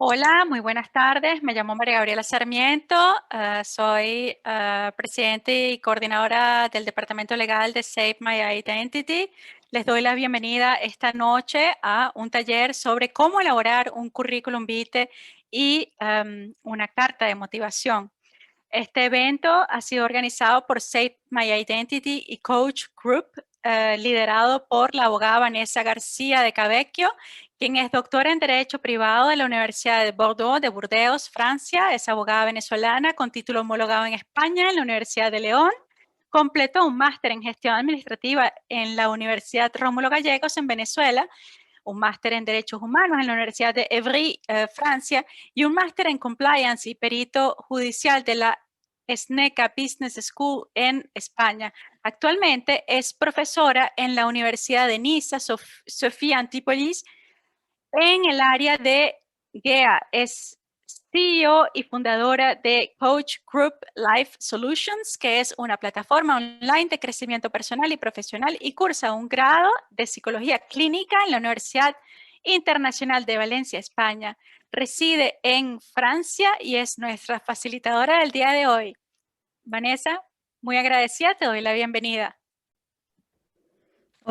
Hola, muy buenas tardes. Me llamo María Gabriela Sarmiento. Soy presidente y coordinadora del Departamento Legal de Save My Identity. Les doy la bienvenida esta noche a un taller sobre cómo elaborar un currículum vitae y una carta de motivación. Este evento ha sido organizado por Save My Identity y Coach Group, liderado por la abogada Vanessa García de Cabecchio, quien es doctora en Derecho Privado de la Universidad de Bordeaux, de Burdeos, Francia. Es abogada venezolana con título homologado en España en la Universidad de León. Completó un máster en gestión administrativa en la Universidad Rómulo Gallegos en Venezuela, un máster en Derechos Humanos en la Universidad de Évry, Francia, y un máster en Compliance y perito judicial de la SNECA Business School en España. Actualmente es profesora en la Universidad de Niza, Sofía Antipolis, en el área de GEA. Es CEO y fundadora de Coach Group Life Solutions, que es una plataforma online de crecimiento personal y profesional, y cursa un grado de psicología clínica en la Universidad Internacional de Valencia, España. Reside en Francia y es nuestra facilitadora del día de hoy. Vanessa, muy agradecida, te doy la bienvenida.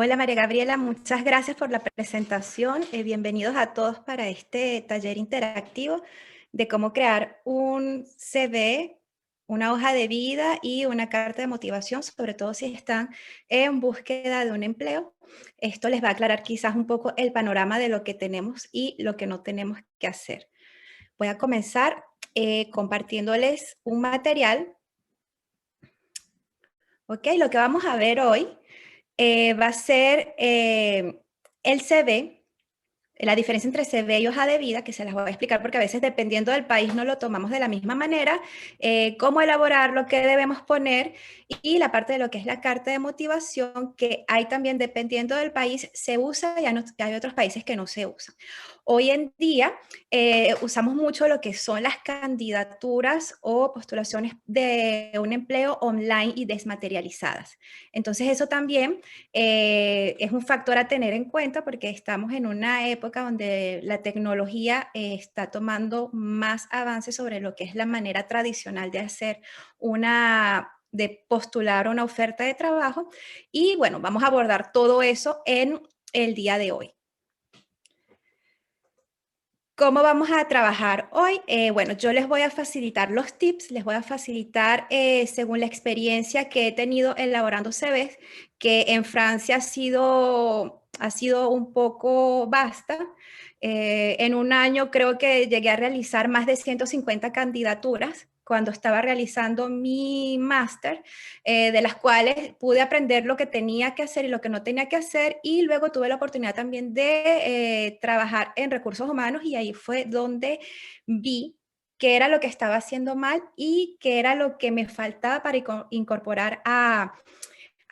Hola María Gabriela, muchas gracias por la presentación. Bienvenidos a todos para este taller interactivo de cómo crear un CV, una hoja de vida y una carta de motivación, sobre todo si están en búsqueda de un empleo. Esto les va a aclarar quizás un poco el panorama de lo que tenemos y lo que no tenemos que hacer. Voy a comenzar compartiéndoles un material. Ok, lo que vamos a ver hoy va a ser el CV, la diferencia entre CV y hoja de vida, que se las voy a explicar porque a veces dependiendo del país no lo tomamos de la misma manera, cómo elaborarlo, qué debemos poner y la parte de lo que es la carta de motivación, que hay también dependiendo del país se usa y hay otros países que no se usan. Hoy en día usamos mucho lo que son las candidaturas o postulaciones de un empleo online y desmaterializadas. Entonces eso también es un factor a tener en cuenta porque estamos en una época donde la tecnología está tomando más avance sobre lo que es la manera tradicional de hacer de postular una oferta de trabajo. Y bueno, vamos a abordar todo eso en el día de hoy. ¿Cómo vamos a trabajar hoy? Bueno, yo les voy a facilitar los tips, les voy a facilitar según la experiencia que he tenido elaborando CVs, que en Francia ha sido un poco vasta. En un año creo que llegué a realizar más de 150 candidaturas cuando estaba realizando mi máster, de las cuales pude aprender lo que tenía que hacer y lo que no tenía que hacer, y luego tuve la oportunidad también de trabajar en recursos humanos y ahí fue donde vi qué era lo que estaba haciendo mal y qué era lo que me faltaba para incorporar a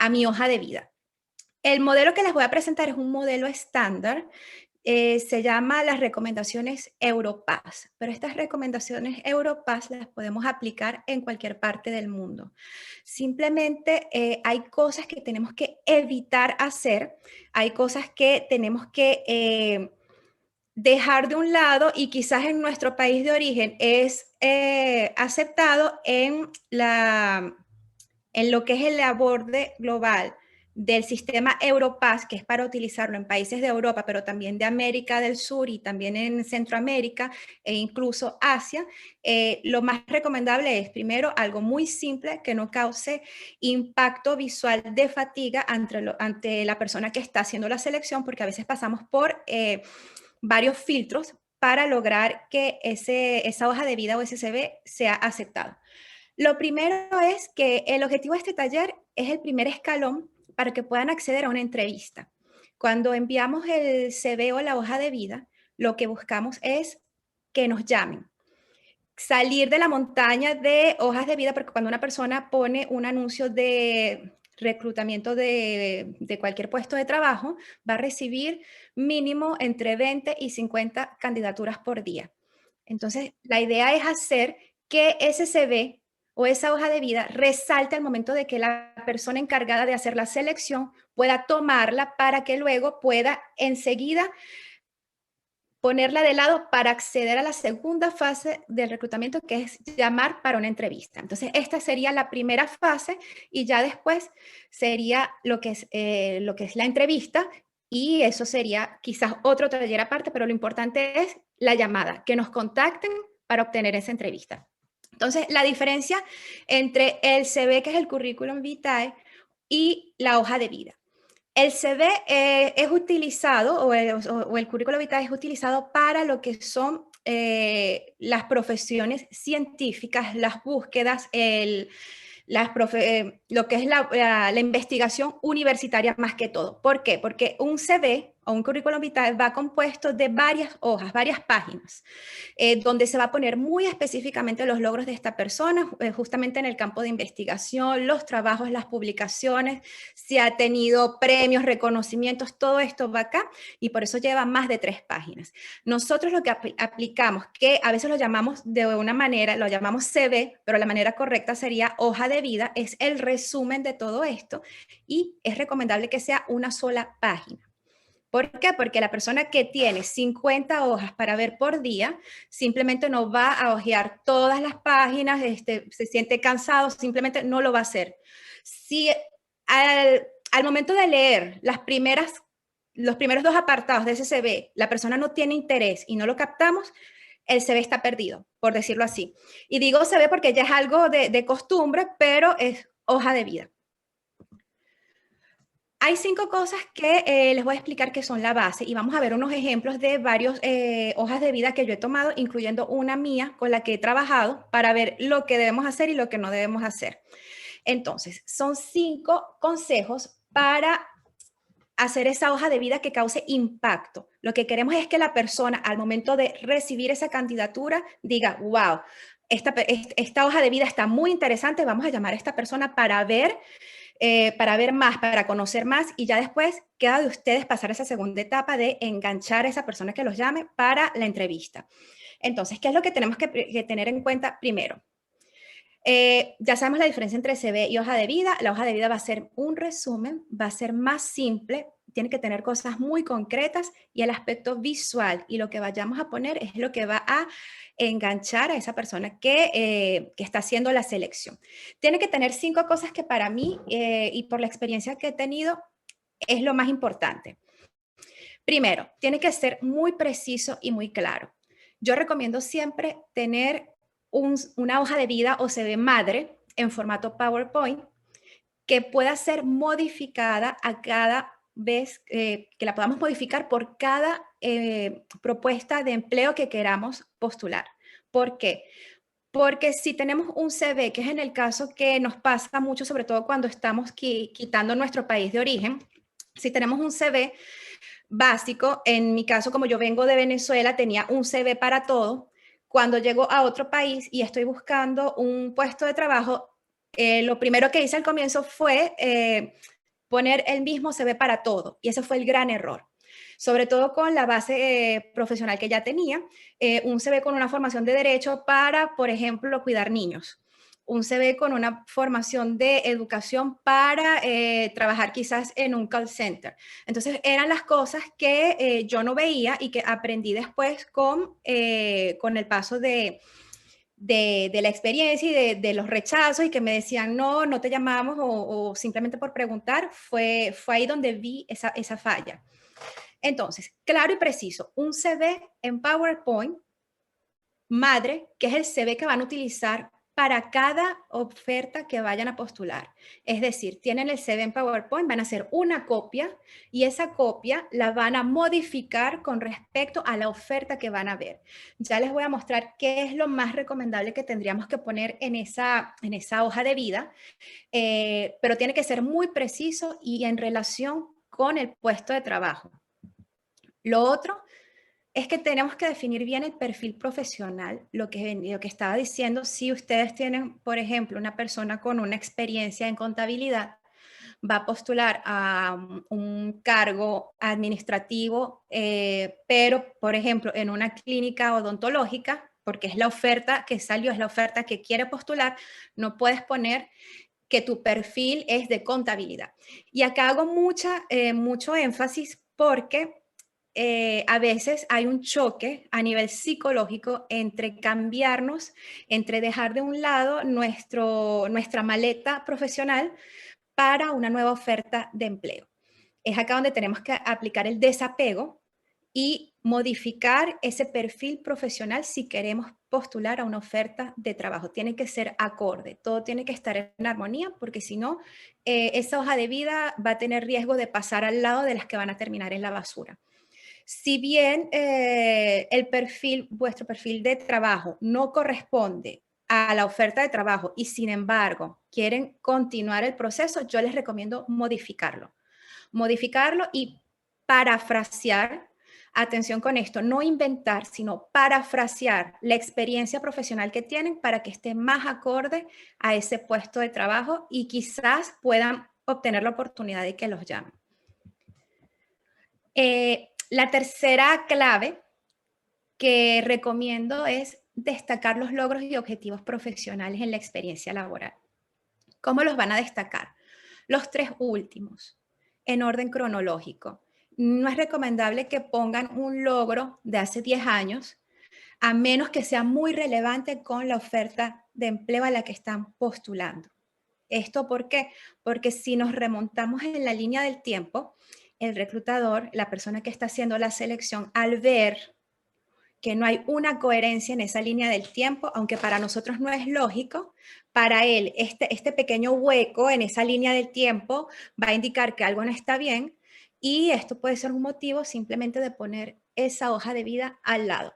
mi hoja de vida. El modelo que les voy a presentar es un modelo estándar, se llama las recomendaciones Europass, pero estas recomendaciones Europass las podemos aplicar en cualquier parte del mundo. Simplemente hay cosas que tenemos que evitar hacer, hay cosas que tenemos que dejar de un lado y quizás en nuestro país de origen es aceptado en lo que es el aborde global del sistema Europass, que es para utilizarlo en países de Europa, pero también de América del Sur y también en Centroamérica e incluso Asia. Lo más recomendable es, primero, algo muy simple que no cause impacto visual de fatiga ante la persona que está haciendo la selección, porque a veces pasamos por varios filtros para lograr que esa hoja de vida o ese CV sea aceptado. Lo primero es que el objetivo de este taller es el primer escalón para que puedan acceder a una entrevista. Cuando enviamos el CV o la hoja de vida, lo que buscamos es que nos llamen. Salir de la montaña de hojas de vida, porque cuando una persona pone un anuncio de reclutamiento de cualquier puesto de trabajo, va a recibir mínimo entre 20 y 50 candidaturas por día. Entonces, la idea es hacer que ese CV o esa hoja de vida resalte al momento de que la persona encargada de hacer la selección pueda tomarla para que luego pueda enseguida ponerla de lado para acceder a la segunda fase del reclutamiento, que es llamar para una entrevista. Entonces, esta sería la primera fase y ya después sería lo que es la entrevista, y eso sería quizás otro taller aparte, pero lo importante es la llamada, que nos contacten para obtener esa entrevista. Entonces, la diferencia entre el CV, que es el currículum vitae, y la hoja de vida. El CV es utilizado, o el currículo vitae es utilizado para lo que son las profesiones científicas, las búsquedas, lo que es la investigación universitaria más que todo. ¿Por qué? Porque un CV o un currículum vitae va compuesto de varias hojas, varias páginas, donde se va a poner muy específicamente los logros de esta persona, justamente en el campo de investigación, los trabajos, las publicaciones, si ha tenido premios, reconocimientos, todo esto va acá, y por eso lleva más de 3 páginas. Nosotros lo que aplicamos, que a veces lo llamamos de una manera, lo llamamos CV, pero la manera correcta sería hoja de vida, es el resumen de todo esto, y es recomendable que sea una sola página. ¿Por qué? Porque la persona que tiene 50 hojas para ver por día simplemente no va a hojear todas las páginas, se siente cansado, simplemente no lo va a hacer. Si al momento de leer los primeros 2 apartados de ese CV, la persona no tiene interés y no lo captamos, el CV está perdido, por decirlo así. Y digo CV porque ya es algo de costumbre, pero es hoja de vida. Hay 5 cosas que les voy a explicar que son la base, y vamos a ver unos ejemplos de varias hojas de vida que yo he tomado, incluyendo una mía con la que he trabajado, para ver lo que debemos hacer y lo que no debemos hacer. Entonces, son 5 consejos para hacer esa hoja de vida que cause impacto. Lo que queremos es que la persona, al momento de recibir esa candidatura, diga, wow, esta hoja de vida está muy interesante, vamos a llamar a esta persona para ver más, para conocer más, y ya después queda de ustedes pasar esa segunda etapa de enganchar a esa persona que los llame para la entrevista. Entonces, ¿qué es lo que tenemos que tener en cuenta primero? Ya sabemos la diferencia entre CV y hoja de vida. La hoja de vida va a ser un resumen, va a ser más simple, tiene que tener cosas muy concretas, y el aspecto visual y lo que vayamos a poner es lo que va a enganchar a esa persona que está haciendo la selección. Tiene que tener 5 cosas que para mí, y por la experiencia que he tenido, es lo más importante. Primero, tiene que ser muy preciso y muy claro. Yo recomiendo siempre tener una hoja de vida o CV madre en formato PowerPoint, que pueda ser modificada a cada vez, que la podamos modificar por cada propuesta de empleo que queramos postular. ¿Por qué? Porque si tenemos un CV, que es en el caso que nos pasa mucho, sobre todo cuando estamos quitando nuestro país de origen, si tenemos un CV básico, en mi caso, como yo vengo de Venezuela, tenía un CV para todo. Cuando llego a otro país y estoy buscando un puesto de trabajo, lo primero que hice al comienzo fue poner el mismo CV para todo, y ese fue el gran error. Sobre todo con la base profesional que ya tenía, un CV con una formación de derecho para, por ejemplo, cuidar niños, un CV con una formación de educación para trabajar quizás en un call center. Entonces, eran las cosas que yo no veía y que aprendí después con el paso de la experiencia y de los rechazos, y que me decían, no, no te llamamos, o simplemente por preguntar. Fue ahí donde vi esa falla. Entonces, claro y preciso, un CV en PowerPoint madre, que es el CV que van a utilizar para cada oferta que vayan a postular. Es decir, tienen el CV en PowerPoint, van a hacer una copia, y esa copia la van a modificar con respecto a la oferta que van a ver. Ya les voy a mostrar qué es lo más recomendable que tendríamos que poner en esa hoja de vida, pero tiene que ser muy preciso y en relación con el puesto de trabajo. Lo otro es que tenemos que definir bien el perfil profesional, lo que estaba diciendo. Si ustedes tienen, por ejemplo, una persona con una experiencia en contabilidad, va a postular a un cargo administrativo, pero, por ejemplo, en una clínica odontológica, porque es la oferta que salió, es la oferta que quiere postular, no puedes poner que tu perfil es de contabilidad. Y acá hago mucho énfasis, porque a veces hay un choque a nivel psicológico entre cambiarnos, entre dejar de un lado nuestra maleta profesional para una nueva oferta de empleo. Es acá donde tenemos que aplicar el desapego y modificar ese perfil profesional si queremos postular a una oferta de trabajo. Tiene que ser acorde, todo tiene que estar en armonía, porque si no, esa hoja de vida va a tener riesgo de pasar al lado de las que van a terminar en la basura. Si bien vuestro perfil de trabajo no corresponde a la oferta de trabajo y sin embargo quieren continuar el proceso, yo les recomiendo modificarlo. Modificarlo y parafrasear, atención con esto, no inventar, sino parafrasear la experiencia profesional que tienen para que esté más acorde a ese puesto de trabajo y quizás puedan obtener la oportunidad de que los llamen. La tercera clave que recomiendo es destacar los logros y objetivos profesionales en la experiencia laboral. ¿Cómo los van a destacar? Los tres últimos, en orden cronológico. No es recomendable que pongan un logro de hace 10 años, a menos que sea muy relevante con la oferta de empleo a la que están postulando. ¿Esto por qué? Porque si nos remontamos en la línea del tiempo, el reclutador, la persona que está haciendo la selección, al ver que no hay una coherencia en esa línea del tiempo, aunque para nosotros no es lógico, para él este pequeño hueco en esa línea del tiempo va a indicar que algo no está bien y esto puede ser un motivo simplemente de poner esa hoja de vida al lado.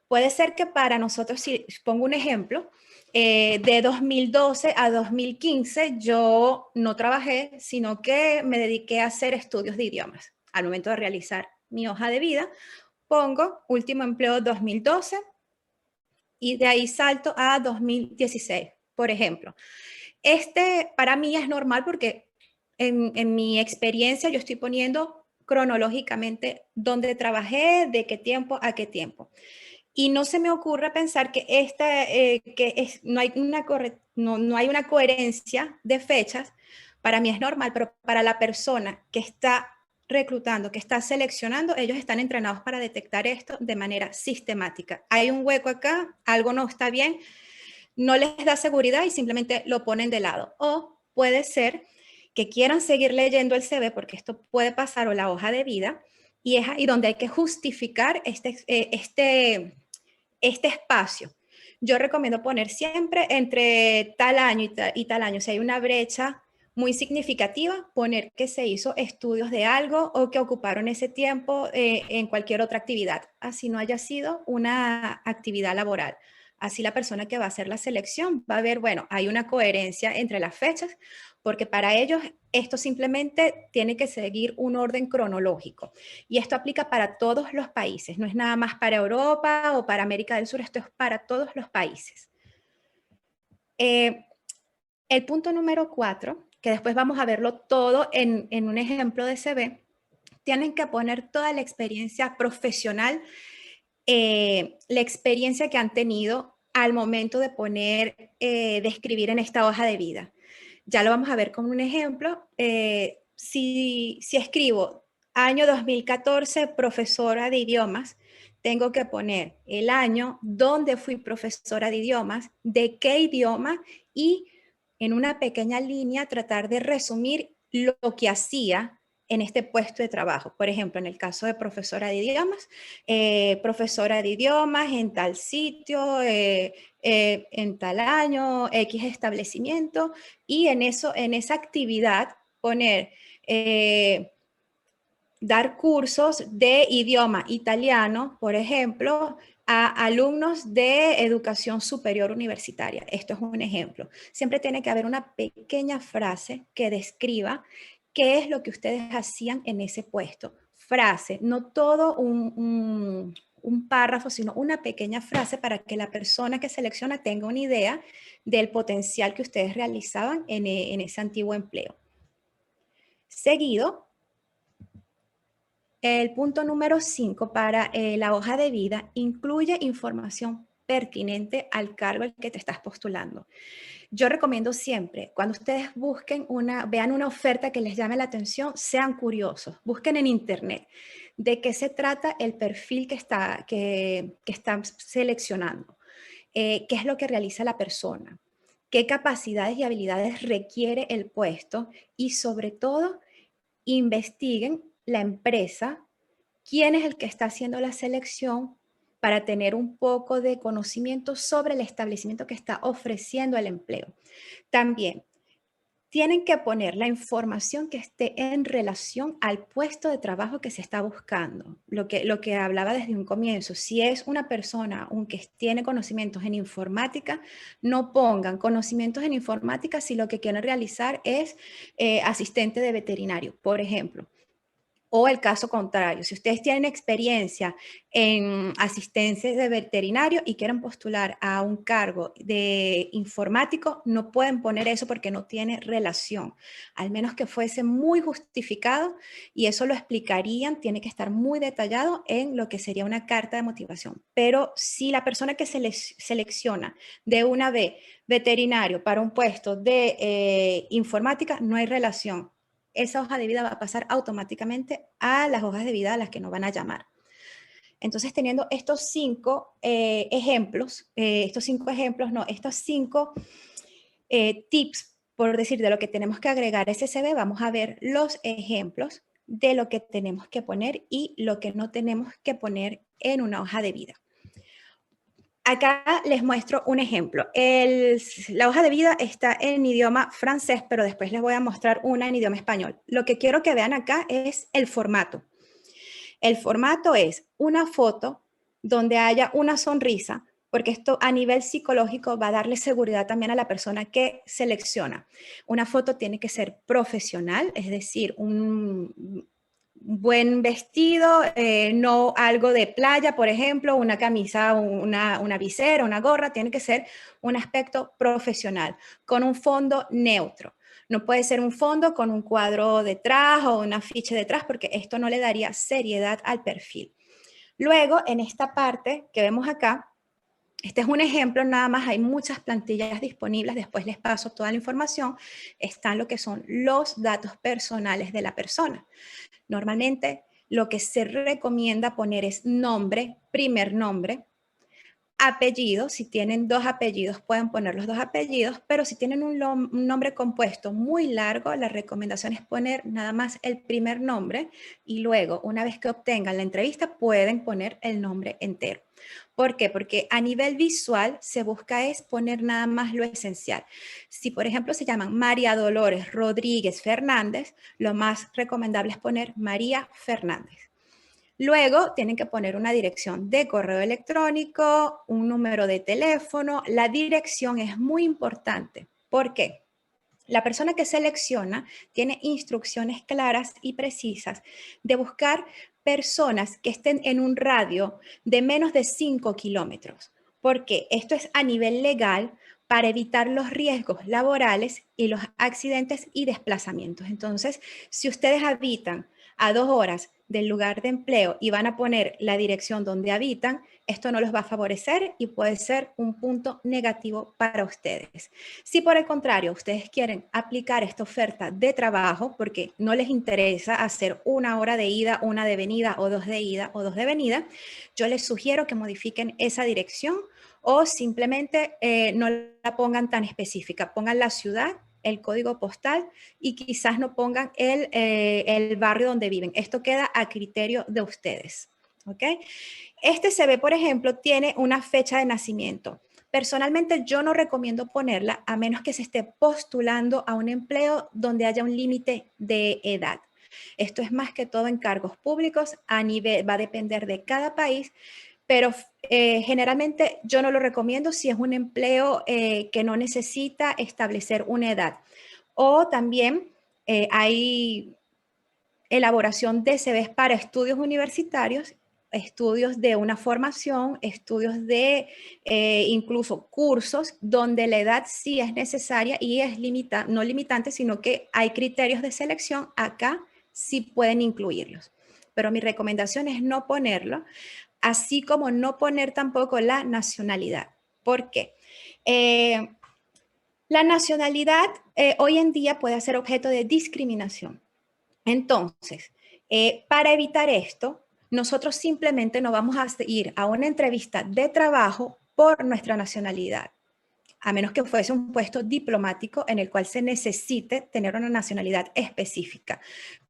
Puede ser que para nosotros, si pongo un ejemplo, de 2012 a 2015 yo no trabajé, sino que me dediqué a hacer estudios de idiomas. Al momento de realizar mi hoja de vida, pongo último empleo 2012 y de ahí salto a 2016, por ejemplo. Para mí es normal porque en mi experiencia yo estoy poniendo cronológicamente dónde trabajé, de qué tiempo a qué tiempo. Y no se me ocurre pensar que, no hay una coherencia de fechas. Para mí es normal, pero para la persona que está reclutando, que está seleccionando, ellos están entrenados para detectar esto de manera sistemática. Hay un hueco acá, algo no está bien, no les da seguridad y simplemente lo ponen de lado. O puede ser que quieran seguir leyendo el CV, porque esto puede pasar, o la hoja de vida, y es ahí donde hay que justificar este espacio. Yo recomiendo poner siempre entre tal año y tal año. Si hay una brecha muy significativa, poner que se hizo estudios de algo o que ocuparon ese tiempo en cualquier otra actividad, así no haya sido una actividad laboral. Así la persona que va a hacer la selección va a ver, bueno, hay una coherencia entre las fechas, porque para ellos esto simplemente tiene que seguir un orden cronológico. Y esto aplica para todos los países, no es nada más para Europa o para América del Sur, esto es para todos los países. El punto número 4, que después vamos a verlo todo en un ejemplo de CV, tienen que poner toda la experiencia profesional, la experiencia que han tenido al momento de de escribir en esta hoja de vida. Ya lo vamos a ver con un ejemplo. Si escribo año 2014, profesora de idiomas, tengo que poner el año donde fui profesora de idiomas, de qué idioma y en una pequeña línea tratar de resumir lo que hacía en este puesto de trabajo. Por ejemplo, en el caso de profesora de idiomas en tal sitio, en tal año, X establecimiento, y en esa actividad poner, dar cursos de idioma italiano, por ejemplo, a alumnos de educación superior universitaria. Esto es un ejemplo. Siempre tiene que haber una pequeña frase que describa qué es lo que ustedes hacían en ese puesto. Frase, no todo un párrafo, sino una pequeña frase para que la persona que selecciona tenga una idea del potencial que ustedes realizaban en ese antiguo empleo. Seguido, el punto número 5 para la hoja de vida incluye información pertinente al cargo al que te estás postulando. Yo recomiendo siempre, cuando ustedes vean una oferta que les llame la atención, sean curiosos, busquen en internet de qué se trata el perfil que están seleccionando, qué es lo que realiza la persona, qué capacidades y habilidades requiere el puesto y sobre todo investiguen la empresa, quién es el que está haciendo la selección para tener un poco de conocimiento sobre el establecimiento que está ofreciendo el empleo. También tienen que poner la información que esté en relación al puesto de trabajo que se está buscando. Lo que hablaba desde un comienzo, si es una persona que tiene conocimientos en informática, no pongan conocimientos en informática si lo que quieren realizar es asistente de veterinario, por ejemplo. O el caso contrario, si ustedes tienen experiencia en asistencia de veterinario y quieren postular a un cargo de informático, no pueden poner eso porque no tiene relación, al menos que fuese muy justificado y eso lo explicarían, tiene que estar muy detallado en lo que sería una carta de motivación. Pero si la persona que se les selecciona de una vez veterinario para un puesto de informática, no hay relación. Esa hoja de vida va a pasar automáticamente a las hojas de vida a las que nos van a llamar. Entonces, teniendo estos cinco tips, por decir, de lo que tenemos que agregar a ese CV, vamos a ver los ejemplos de lo que tenemos que poner y lo que no tenemos que poner en una hoja de vida. Acá les muestro un ejemplo. La hoja de vida está en idioma francés, pero después les voy a mostrar una en idioma español. Lo que quiero que vean acá es el formato. El formato es una foto donde haya una sonrisa, porque esto a nivel psicológico va a darle seguridad también a la persona que selecciona. Una foto tiene que ser profesional, es decir, un buen vestido, no algo de playa, por ejemplo, una camisa, una visera, una gorra, tiene que ser un aspecto profesional, con un fondo neutro. No puede ser un fondo con un cuadro detrás o un afiche detrás, porque esto no le daría seriedad al perfil. Luego, en esta parte que vemos acá, este es un ejemplo, nada más hay muchas plantillas disponibles, después les paso toda la información, están lo que son los datos personales de la persona. Normalmente lo que se recomienda poner es nombre, primer nombre, apellido. Si tienen dos apellidos pueden poner los dos apellidos, pero si tienen un nombre compuesto muy largo, la recomendación es poner nada más el primer nombre y luego, una vez que obtengan la entrevista, pueden poner el nombre entero. ¿Por qué? Porque a nivel visual se busca es poner nada más lo esencial. Si, por ejemplo, se llaman María Dolores Rodríguez Fernández, lo más recomendable es poner María Fernández. Luego tienen que poner una dirección de correo electrónico, un número de teléfono. La dirección es muy importante. ¿Por qué? La persona que selecciona tiene instrucciones claras y precisas de buscar personas que estén en un radio de menos de 5 kilómetros, porque esto es a nivel legal para evitar los riesgos laborales y los accidentes y desplazamientos. Entonces, si ustedes habitan a 2 horas del lugar de empleo y van a poner la dirección donde habitan, esto no los va a favorecer y puede ser un punto negativo para ustedes. Si por el contrario ustedes quieren aplicar esta oferta de trabajo porque no les interesa hacer 1 hora de ida, 1 de venida o 2 de ida o 2 de venida, yo les sugiero que modifiquen esa dirección o simplemente no la pongan tan específica, pongan la ciudad, el código postal y quizás no pongan el barrio donde viven. Esto queda a criterio de ustedes. ¿Ok? Este CV, por ejemplo, tiene una fecha de nacimiento. Personalmente, yo no recomiendo ponerla a menos que se esté postulando a un empleo donde haya un límite de edad. Esto es más que todo en cargos públicos, va a depender de cada país, pero generalmente yo no lo recomiendo si es un empleo que no necesita establecer una edad. O también hay elaboración de CVs para estudios universitarios, estudios de una formación, estudios de incluso cursos donde la edad sí es necesaria y es no limitante, sino que hay criterios de selección, acá sí pueden incluirlos. Pero mi recomendación es no ponerlo así como no poner tampoco la nacionalidad. ¿Por qué? La nacionalidad hoy en día puede ser objeto de discriminación. Entonces, para evitar esto, nosotros simplemente no vamos a ir a una entrevista de trabajo por nuestra nacionalidad, a menos que fuese un puesto diplomático en el cual se necesite tener una nacionalidad específica.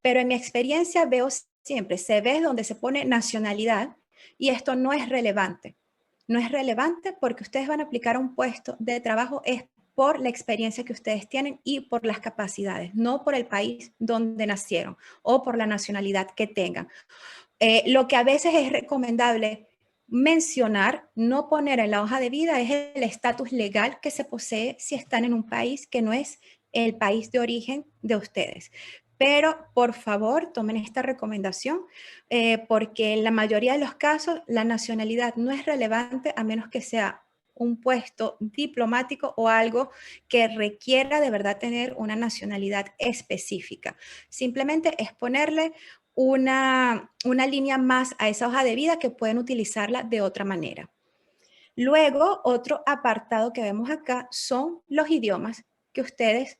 Pero en mi experiencia veo siempre, se ve donde se pone nacionalidad y esto no es relevante. No es relevante porque ustedes van a aplicar a un puesto de trabajo es por la experiencia que ustedes tienen y por las capacidades, no por el país donde nacieron o por la nacionalidad que tengan. Lo que a veces es recomendable mencionar, no poner en la hoja de vida, es el estatus legal que se posee si están en un país que no es el país de origen de ustedes. Pero por favor, tomen esta recomendación porque en la mayoría de los casos la nacionalidad no es relevante a menos que sea un puesto diplomático o algo que requiera de verdad tener una nacionalidad específica. Simplemente es ponerle una línea más a esa hoja de vida que pueden utilizarla de otra manera. Luego, otro apartado que vemos acá son los idiomas que ustedes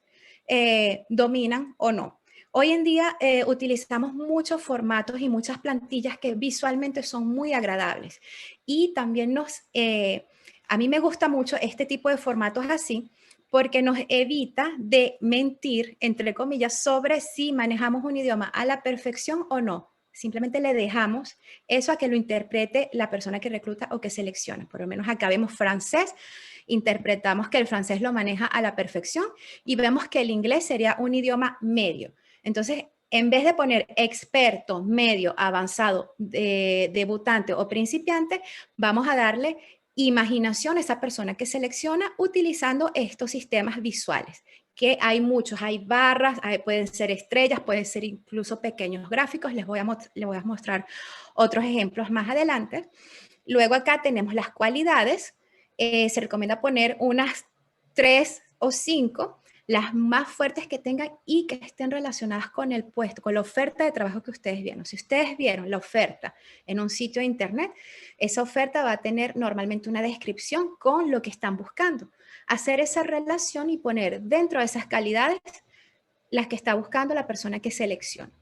dominan o no. Hoy en día utilizamos muchos formatos y muchas plantillas que visualmente son muy agradables y también a mí me gusta mucho este tipo de formatos así porque nos evita de mentir, entre comillas, sobre si manejamos un idioma a la perfección o no. Simplemente le dejamos eso a que lo interprete la persona que recluta o que selecciona. Por lo menos acá vemos francés, interpretamos que el francés lo maneja a la perfección y vemos que el inglés sería un idioma medio. Entonces, en vez de poner experto, medio, avanzado, debutante o principiante, vamos a darle imaginación a esa persona que selecciona utilizando estos sistemas visuales, que hay muchos, hay barras, pueden ser estrellas, pueden ser incluso pequeños gráficos, les voy a mostrar otros ejemplos más adelante. Luego acá tenemos las cualidades, se recomienda poner unas 3 o 5, las más fuertes que tengan y que estén relacionadas con el puesto, con la oferta de trabajo que ustedes vieron. Si ustedes vieron la oferta en un sitio de internet, esa oferta va a tener normalmente una descripción con lo que están buscando. Hacer esa relación y poner dentro de esas calidades las que está buscando la persona que selecciona.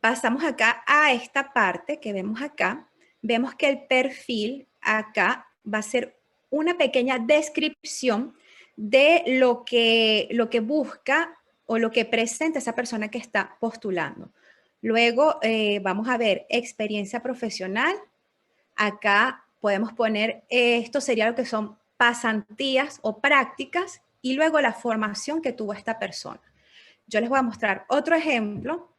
Pasamos acá a esta parte que vemos acá. Vemos que el perfil acá va a ser una pequeña descripción de lo que busca o lo que presenta esa persona que está postulando. Luego vamos a ver experiencia profesional. Acá podemos poner, esto sería lo que son pasantías o prácticas y luego la formación que tuvo esta persona. Yo les voy a mostrar otro ejemplo.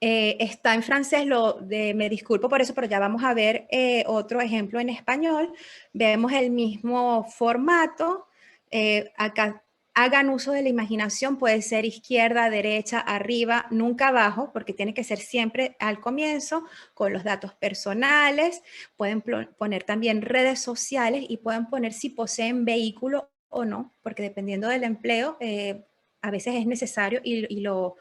Está en francés, me disculpo por eso, pero ya vamos a ver otro ejemplo en español. Vemos el mismo formato. Acá hagan uso de la imaginación, puede ser izquierda, derecha, arriba, nunca abajo, porque tiene que ser siempre al comienzo, con los datos personales. Pueden poner también redes sociales y pueden poner si poseen vehículo o no, porque dependiendo del empleo, a veces es necesario y lo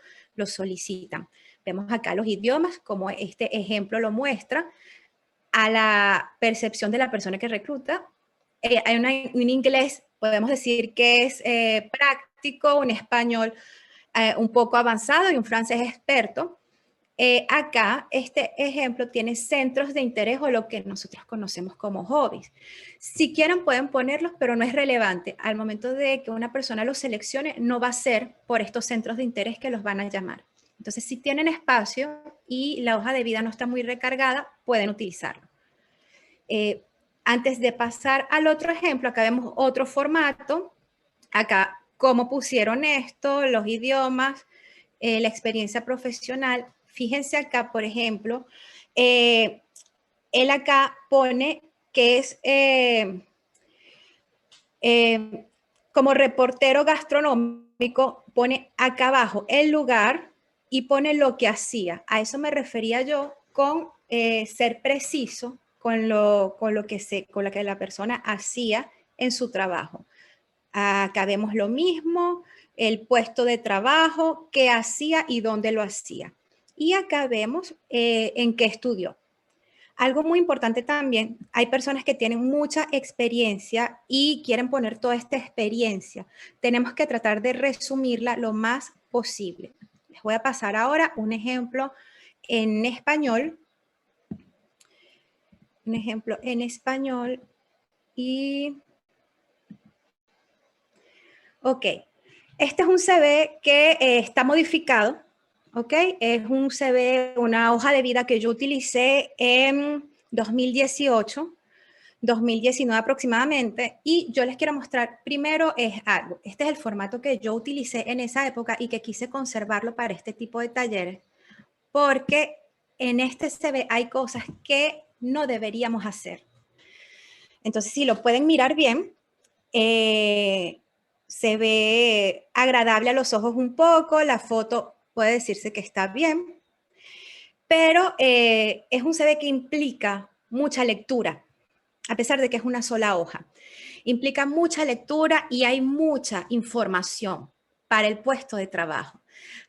solicitan. Vemos acá los idiomas, como este ejemplo lo muestra, a la percepción de la persona que recluta. Hay un inglés, podemos decir que es práctico, un español un poco avanzado y un francés experto. Acá, este ejemplo tiene centros de interés o lo que nosotros conocemos como hobbies. Si quieren pueden ponerlos, pero no es relevante. Al momento de que una persona los seleccione, no va a ser por estos centros de interés que los van a llamar. Entonces, si tienen espacio y la hoja de vida no está muy recargada, pueden utilizarlo. Antes de pasar al otro ejemplo, acá vemos otro formato. Acá, cómo pusieron esto, los idiomas, la experiencia profesional. Fíjense acá, por ejemplo, él acá pone que es como reportero gastronómico, pone acá abajo el lugar y pone lo que hacía. A eso me refería yo con ser preciso con lo que la persona hacía en su trabajo. Acá vemos lo mismo, el puesto de trabajo, qué hacía y dónde lo hacía. Y acá vemos en qué estudió. Algo muy importante también, hay personas que tienen mucha experiencia y quieren poner toda esta experiencia. Tenemos que tratar de resumirla lo más posible. Les voy a pasar ahora un ejemplo en español. Un ejemplo en español y... Ok, este es un CV que está modificado, ¿ok? Es un CV, una hoja de vida que yo utilicé en 2018, 2019 aproximadamente, y yo les quiero mostrar primero es algo. Este es el formato que yo utilicé en esa época y que quise conservarlo para este tipo de talleres, porque en este CV hay cosas que no deberíamos hacer. Entonces, si lo pueden mirar bien, se ve agradable a los ojos un poco, la foto puede decirse que está bien, pero es un CV que implica mucha lectura, a pesar de que es una sola hoja. Implica mucha lectura y hay mucha información para el puesto de trabajo.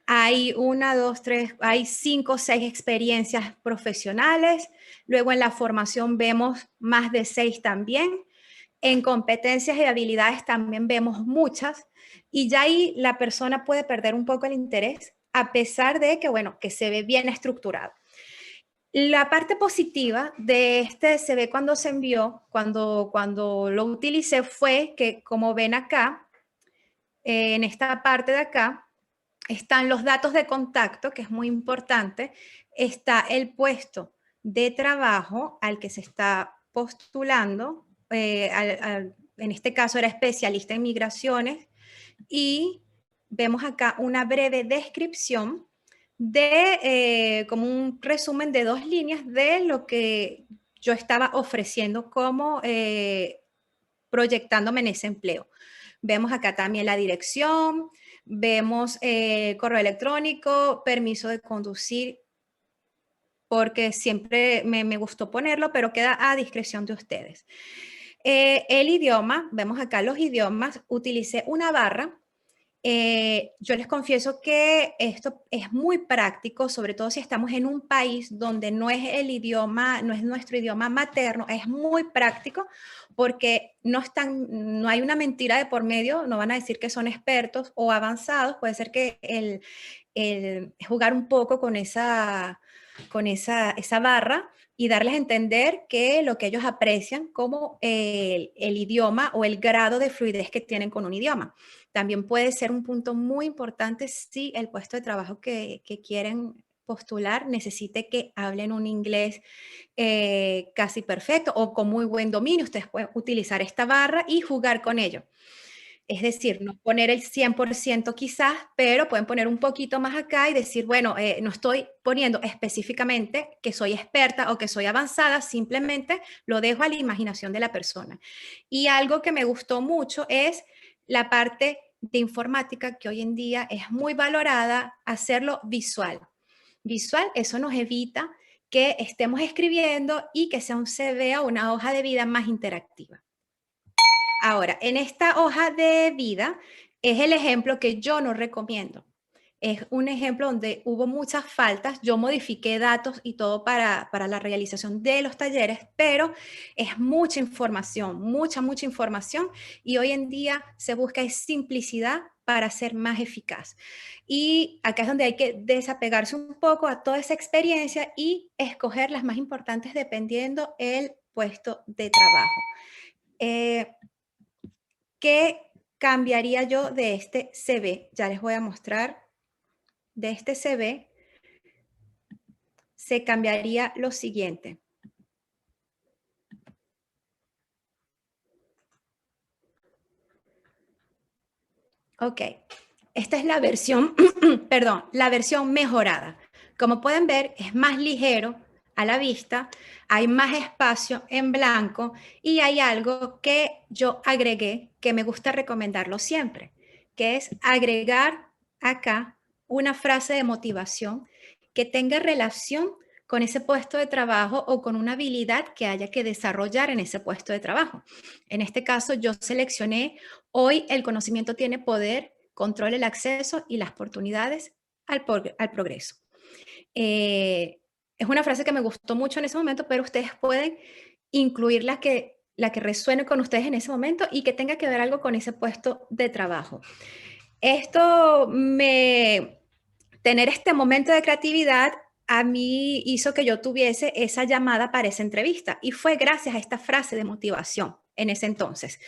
Hay una, dos, tres, hay 5 o 6 experiencias profesionales. Luego en la formación vemos más de 6 también. En competencias y habilidades también vemos muchas. Y ya ahí la persona puede perder un poco el interés, a pesar de que, bueno, que se ve bien estructurado. La parte positiva de este CV cuando se envió, cuando lo utilicé, fue que, como ven acá, en esta parte de acá, están los datos de contacto, que es muy importante, está el puesto de trabajo al que se está postulando, en este caso era especialista en migraciones, y vemos acá una breve descripción de, como un resumen de 2 líneas de lo que yo estaba ofreciendo como proyectándome en ese empleo. Vemos acá también la dirección, vemos correo electrónico, permiso de conducir, porque siempre me gustó ponerlo, pero queda a discreción de ustedes. El idioma, vemos acá los idiomas, utilicé una barra. Yo les confieso que esto es muy práctico, sobre todo si estamos en un país donde no es el idioma, no es nuestro idioma materno, es muy práctico porque no hay una mentira de por medio, no van a decir que son expertos o avanzados, puede ser que el jugar un poco con esa barra y darles a entender que lo que ellos aprecian como el idioma o el grado de fluidez que tienen con un idioma. También puede ser un punto muy importante si el puesto de trabajo que quieren postular necesite que hablen un inglés casi perfecto o con muy buen dominio. Ustedes pueden utilizar esta barra y jugar con ello. Es decir, no poner el 100% quizás, pero pueden poner un poquito más acá y decir, bueno, no estoy poniendo específicamente que soy experta o que soy avanzada, simplemente lo dejo a la imaginación de la persona. Y algo que me gustó mucho es la parte de informática, que hoy en día es muy valorada, hacerlo visual. Visual, eso nos evita que estemos escribiendo y que sea un CV o una hoja de vida más interactiva. Ahora, en esta hoja de vida es el ejemplo que yo no recomiendo. Es un ejemplo donde hubo muchas faltas. Yo modifiqué datos y todo para la realización de los talleres, pero es mucha información, mucha información. Y hoy en día se busca simplicidad para ser más eficaz. Y acá es donde hay que desapegarse un poco a toda esa experiencia y escoger las más importantes dependiendo el puesto de trabajo. ¿Qué cambiaría yo de este CV? Ya les voy a mostrar. De este CV se cambiaría lo siguiente. Ok, esta es la versión, perdón, la versión mejorada. Como pueden ver, es más ligero a la vista, hay más espacio en blanco y hay algo que yo agregué que me gusta recomendarlo siempre, que es agregar acá una frase de motivación que tenga relación con ese puesto de trabajo o con una habilidad que haya que desarrollar en ese puesto de trabajo. En este caso, yo seleccioné: hoy el conocimiento tiene poder, controla el acceso y las oportunidades al progreso. es una frase que me gustó mucho en ese momento, pero ustedes pueden incluir la que resuene con ustedes en ese momento y que tenga que ver algo con ese puesto de trabajo. Esto tener este momento de creatividad a mí hizo que yo tuviese esa llamada para esa entrevista y fue gracias a esta frase de motivación en ese entonces.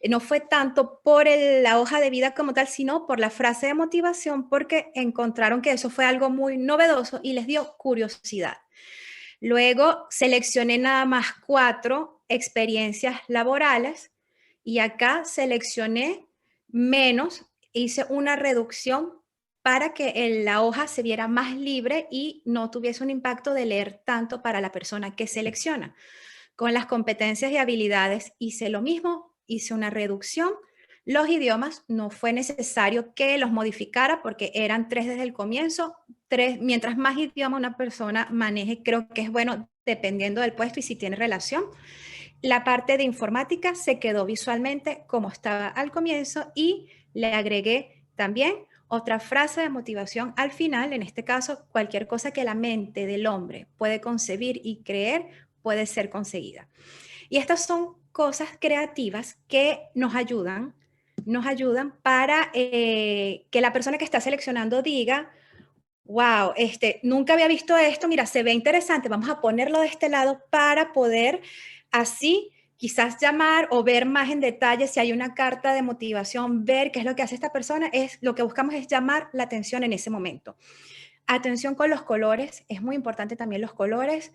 No fue tanto por la hoja de vida como tal, sino por la frase de motivación porque encontraron que eso fue algo muy novedoso y les dio curiosidad. Luego seleccioné nada más 4 experiencias laborales y acá seleccioné menos, hice una reducción para que la hoja se viera más libre y no tuviese un impacto de leer tanto para la persona que selecciona. Con las competencias y habilidades hice lo mismo, hice una reducción. Los idiomas no fue necesario que los modificara porque eran 3 desde el comienzo. 3, mientras más idioma una persona maneje, creo que es bueno dependiendo del puesto y si tiene relación. La parte de informática se quedó visualmente como estaba al comienzo y le agregué también otra frase de motivación al final, en este caso, cualquier cosa que la mente del hombre puede concebir y creer puede ser conseguida. Y estas son cosas creativas que nos ayudan para que la persona que está seleccionando diga, wow, nunca había visto esto, mira, se ve interesante, vamos a ponerlo de este lado para poder así quizás llamar o ver más en detalle si hay una carta de motivación, ver qué es lo que hace esta persona, lo que buscamos es llamar la atención en ese momento. Atención con los colores, es muy importante también los colores,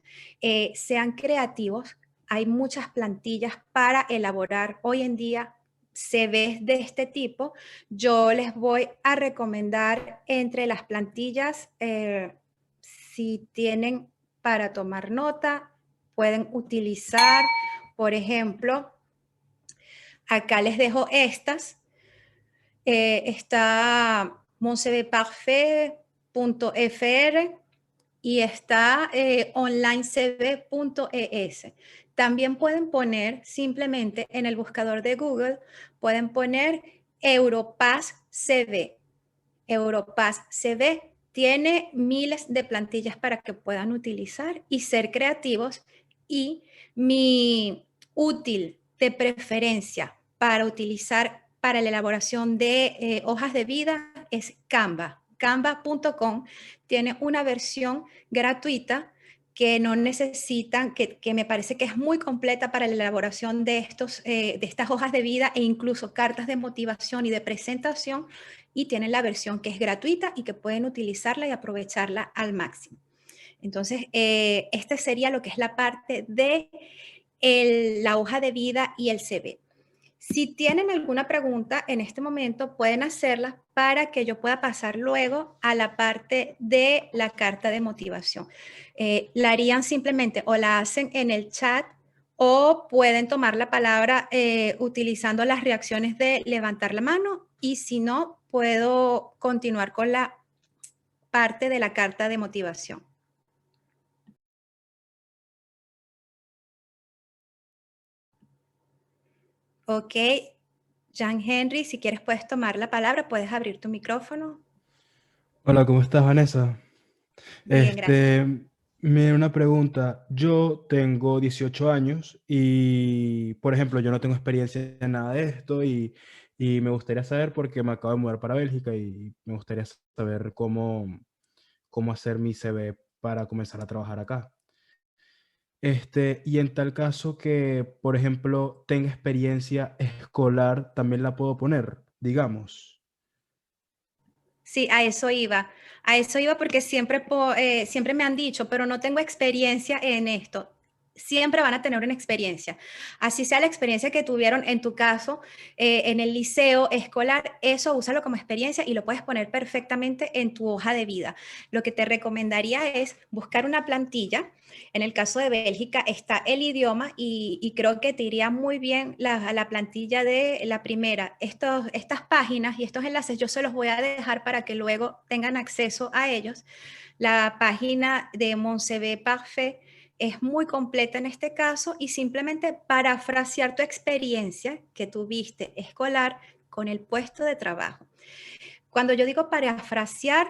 sean creativos. Hay muchas plantillas para elaborar hoy en día CVs de este tipo. Yo les voy a recomendar entre las plantillas, si tienen para tomar nota, pueden utilizar, por ejemplo, acá les dejo estas. Está moncvparfait.fr y está onlinecv.es. También pueden poner simplemente en el buscador de Google, pueden poner Europass CV. Europass CV tiene miles de plantillas para que puedan utilizar y ser creativos. Y mi útil de preferencia para utilizar para la elaboración de hojas de vida es Canva. Canva.com tiene una versión gratuita que no necesitan, que me parece que es muy completa para la elaboración de estas hojas de vida e incluso cartas de motivación y de presentación, y tienen la versión que es gratuita y que pueden utilizarla y aprovecharla al máximo. Entonces, esta sería lo que es la parte de la hoja de vida y el CV. Si tienen alguna pregunta en este momento, pueden hacerla para que yo pueda pasar luego a la parte de la carta de motivación. La harían simplemente o la hacen en el chat o pueden tomar la palabra utilizando las reacciones de levantar la mano, y si no, puedo continuar con la parte de la carta de motivación. Ok, Jean Henry, si quieres puedes tomar la palabra, puedes abrir tu micrófono. Hola, ¿cómo estás, Vanessa? Bien, gracias. Mira, una pregunta. Yo tengo 18 años y, por ejemplo, yo no tengo experiencia en nada de esto y me gustaría saber porque me acabo de mudar para Bélgica y me gustaría saber cómo hacer mi CV para comenzar a trabajar acá. Y en tal caso que, por ejemplo, tenga experiencia escolar, también la puedo poner, digamos. Sí, a eso iba. A eso iba porque siempre me han dicho, pero no tengo experiencia en esto. Siempre van a tener una experiencia. Así sea la experiencia que tuvieron en tu caso en el liceo escolar, eso úsalo como experiencia y lo puedes poner perfectamente en tu hoja de vida. Lo que te recomendaría es buscar una plantilla. En el caso de Bélgica está el idioma y creo que te iría muy bien la plantilla de la primera. Estas páginas y estos enlaces yo se los voy a dejar para que luego tengan acceso a ellos. La página de Moncv Parfait es muy completa en este caso y simplemente parafrasear tu experiencia que tuviste escolar con el puesto de trabajo. Cuando yo digo parafrasear,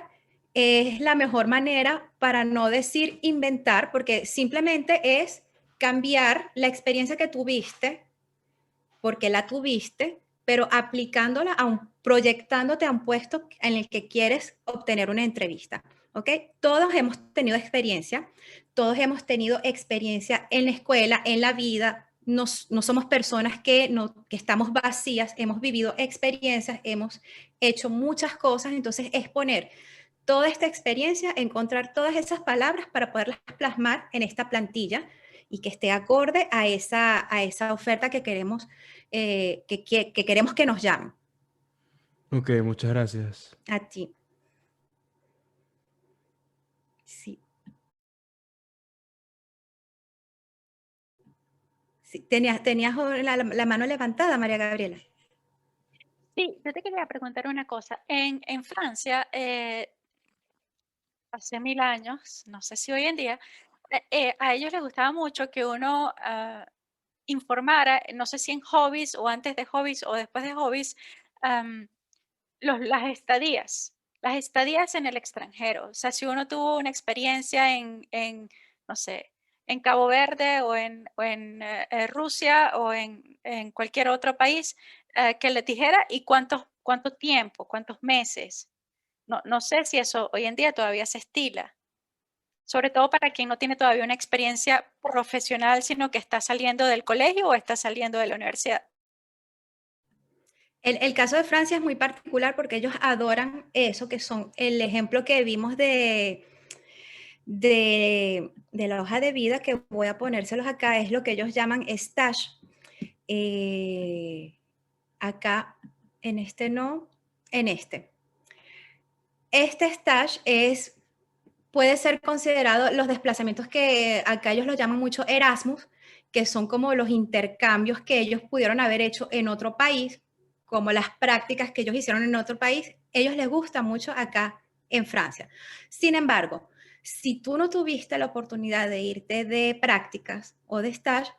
es la mejor manera para no decir inventar, porque simplemente es cambiar la experiencia que tuviste, porque la tuviste, pero aplicándola proyectándote a un puesto en el que quieres obtener una entrevista. ¿Ok? Todos hemos tenido experiencia, todos hemos tenido experiencia en la escuela, en la vida. No somos personas que estamos vacías, hemos vivido experiencias, hemos hecho muchas cosas, entonces es poner toda esta experiencia, encontrar todas esas palabras para poderlas plasmar en esta plantilla y que esté acorde a esa oferta que queremos, que queremos que nos llamen. Ok, muchas gracias. A ti. Sí. Sí. Tenías la mano levantada, María Gabriela. Sí, yo te quería preguntar una cosa. En Francia, hace 1000 años, no sé si hoy en día, a ellos les gustaba mucho que uno informara, no sé si en hobbies o antes de hobbies o después de hobbies, am, las estadías en el extranjero. O sea, si uno tuvo una experiencia no sé, en Cabo Verde o en Rusia o en cualquier otro país, que les dijera y cuánto tiempo, cuántos meses. No sé si eso hoy en día todavía se estila, sobre todo para quien no tiene todavía una experiencia profesional, sino que está saliendo del colegio o está saliendo de la universidad. El caso de Francia es muy particular porque ellos adoran eso, que son el ejemplo que vimos de la hoja de vida, que voy a ponérselos acá, es lo que ellos llaman stage. Acá, en este no, en este. Este stage puede ser considerado los desplazamientos que acá ellos lo llaman mucho Erasmus, que son como los intercambios que ellos pudieron haber hecho en otro país, como las prácticas que ellos hicieron en otro país. Ellos les gusta mucho acá en Francia. Sin embargo, si tú no tuviste la oportunidad de irte de prácticas o de stage,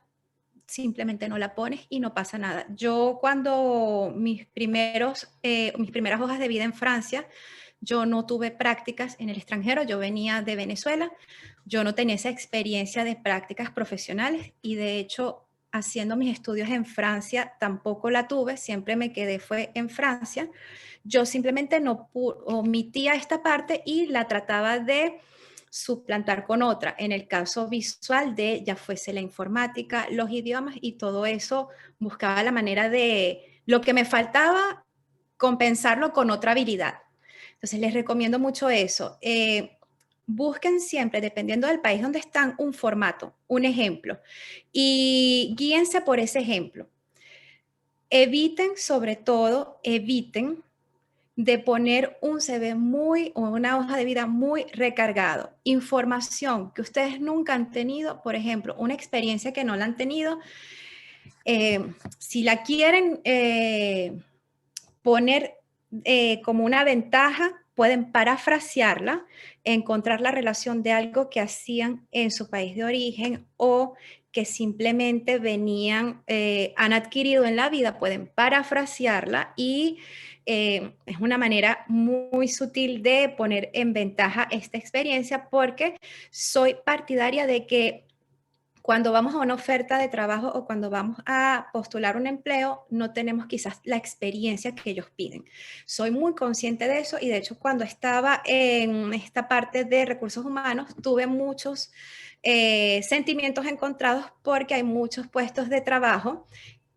simplemente no la pones y no pasa nada. Yo cuando mis primeras hojas de vida en Francia, yo no tuve prácticas en el extranjero, yo venía de Venezuela, yo no tenía esa experiencia de prácticas profesionales y de hecho haciendo mis estudios en Francia tampoco la tuve, siempre me quedé fue en Francia. Yo simplemente no omitía esta parte y la trataba de suplantar con otra. En el caso visual de ya fuese la informática, los idiomas y todo eso, buscaba la manera de lo que me faltaba, compensarlo con otra habilidad. Entonces les recomiendo mucho eso. Busquen siempre, dependiendo del país donde están, un formato, un ejemplo, y guíense por ese ejemplo. Eviten, sobre todo, eviten de poner un CV o una hoja de vida muy recargado. Información que ustedes nunca han tenido, por ejemplo, una experiencia que no la han tenido. Si la quieren poner como una ventaja, pueden parafrasearla, encontrar la relación de algo que hacían en su país de origen o que simplemente han adquirido en la vida, pueden parafrasearla y es una manera muy sutil de poner en ventaja esta experiencia porque soy partidaria de que cuando vamos a una oferta de trabajo o cuando vamos a postular un empleo, no tenemos quizás la experiencia que ellos piden. Soy muy consciente de eso y de hecho cuando estaba en esta parte de recursos humanos tuve muchos sentimientos encontrados porque hay muchos puestos de trabajo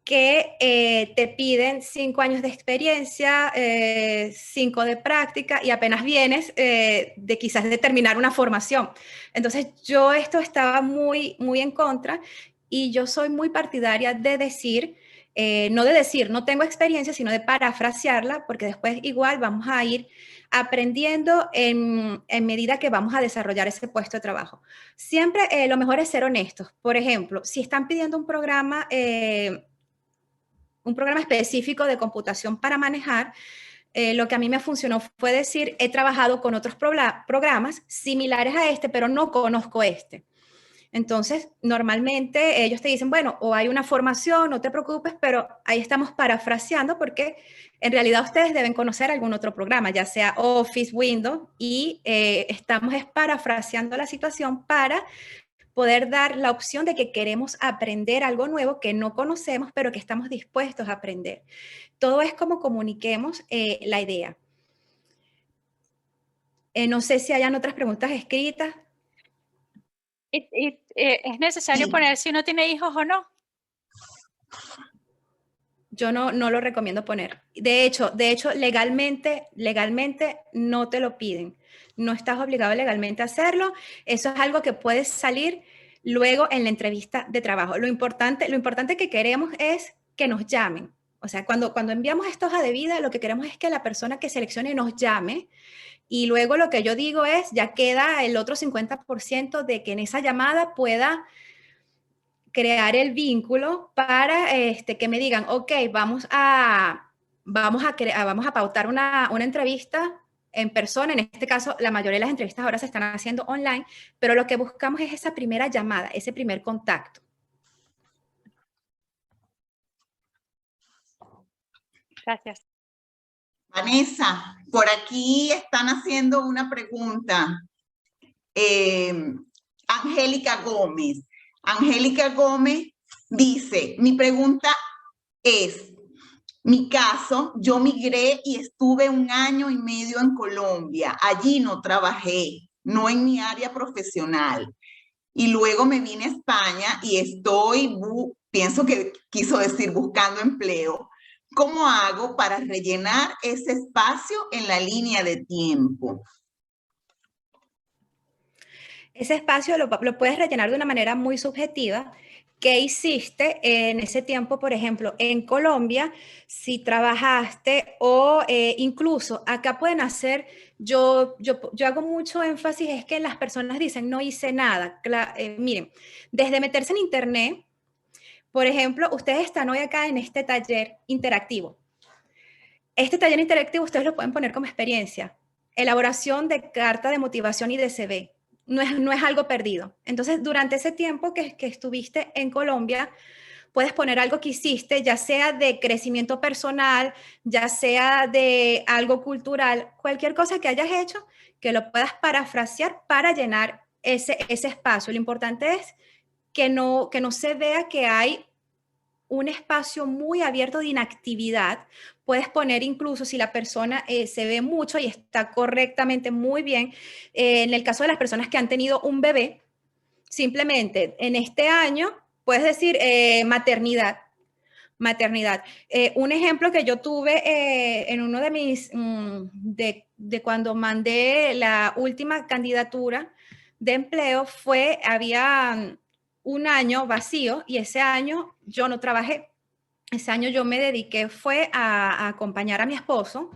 que te piden 5 años de experiencia, 5 de práctica y apenas vienes de quizás de terminar una formación. Entonces yo esto estaba muy, muy en contra y yo soy muy partidaria de decir, no de decir no tengo experiencia, sino de parafrasearla, porque después igual vamos a ir aprendiendo en medida que vamos a desarrollar ese puesto de trabajo. Siempre lo mejor es ser honestos. Por ejemplo, si están pidiendo un programa específico de computación para manejar, lo que a mí me funcionó fue decir, he trabajado con otros programas similares a este, pero no conozco este. Entonces, normalmente ellos te dicen, bueno, o hay una formación, no te preocupes, pero ahí estamos parafraseando porque en realidad ustedes deben conocer algún otro programa, ya sea Office, Windows, y estamos parafraseando la situación para poder dar la opción de que queremos aprender algo nuevo que no conocemos, pero que estamos dispuestos a aprender. Todo es como comuniquemos la idea. No sé si hayan otras preguntas escritas. ¿Es necesario poner si uno tiene hijos o no? Yo no lo recomiendo poner. De hecho, legalmente no te lo piden. No estás obligado legalmente a hacerlo. Eso es algo que puede salir luego en la entrevista de trabajo. Lo importante que queremos es que nos llamen. O sea, cuando enviamos esta hoja de vida, lo que queremos es que la persona que seleccione nos llame. Y luego lo que yo digo es, ya queda el otro 50% de que en esa llamada pueda crear el vínculo para que me digan, ok, vamos a pautar una entrevista en persona. En este caso, la mayoría de las entrevistas ahora se están haciendo online, pero lo que buscamos es esa primera llamada, ese primer contacto. Gracias. Vanessa, por aquí están haciendo una pregunta. Angélica Gómez. Angélica Gómez dice, mi pregunta es, mi caso, yo migré y estuve 1 año y medio en Colombia. Allí no trabajé, no en mi área profesional. Y luego me vine a España y estoy, pienso que quiso decir buscando empleo. ¿Cómo hago para rellenar ese espacio en la línea de tiempo? Ese espacio lo puedes rellenar de una manera muy subjetiva. ¿Qué hiciste en ese tiempo, por ejemplo, en Colombia? Si trabajaste o incluso acá pueden hacer, yo hago mucho énfasis, es que las personas dicen, no hice nada. Miren, desde meterse en internet, por ejemplo, ustedes están hoy acá en este taller interactivo. Este taller interactivo ustedes lo pueden poner como experiencia. Elaboración de carta de motivación y de CV. No es algo perdido. Entonces, durante ese tiempo que estuviste en Colombia, puedes poner algo que hiciste, ya sea de crecimiento personal, ya sea de algo cultural, cualquier cosa que hayas hecho, que lo puedas parafrasear para llenar ese espacio. Lo importante es que no se vea que hay un espacio muy abierto de inactividad. Puedes poner incluso si la persona se ve mucho y está correctamente muy bien. En el caso de las personas que han tenido un bebé, simplemente en este año puedes decir maternidad. Un ejemplo que yo tuve en uno de mis, de cuando mandé la última candidatura de empleo fue, había 1 año vacío y ese año yo no trabajé. Ese año yo me dediqué fue a acompañar a mi esposo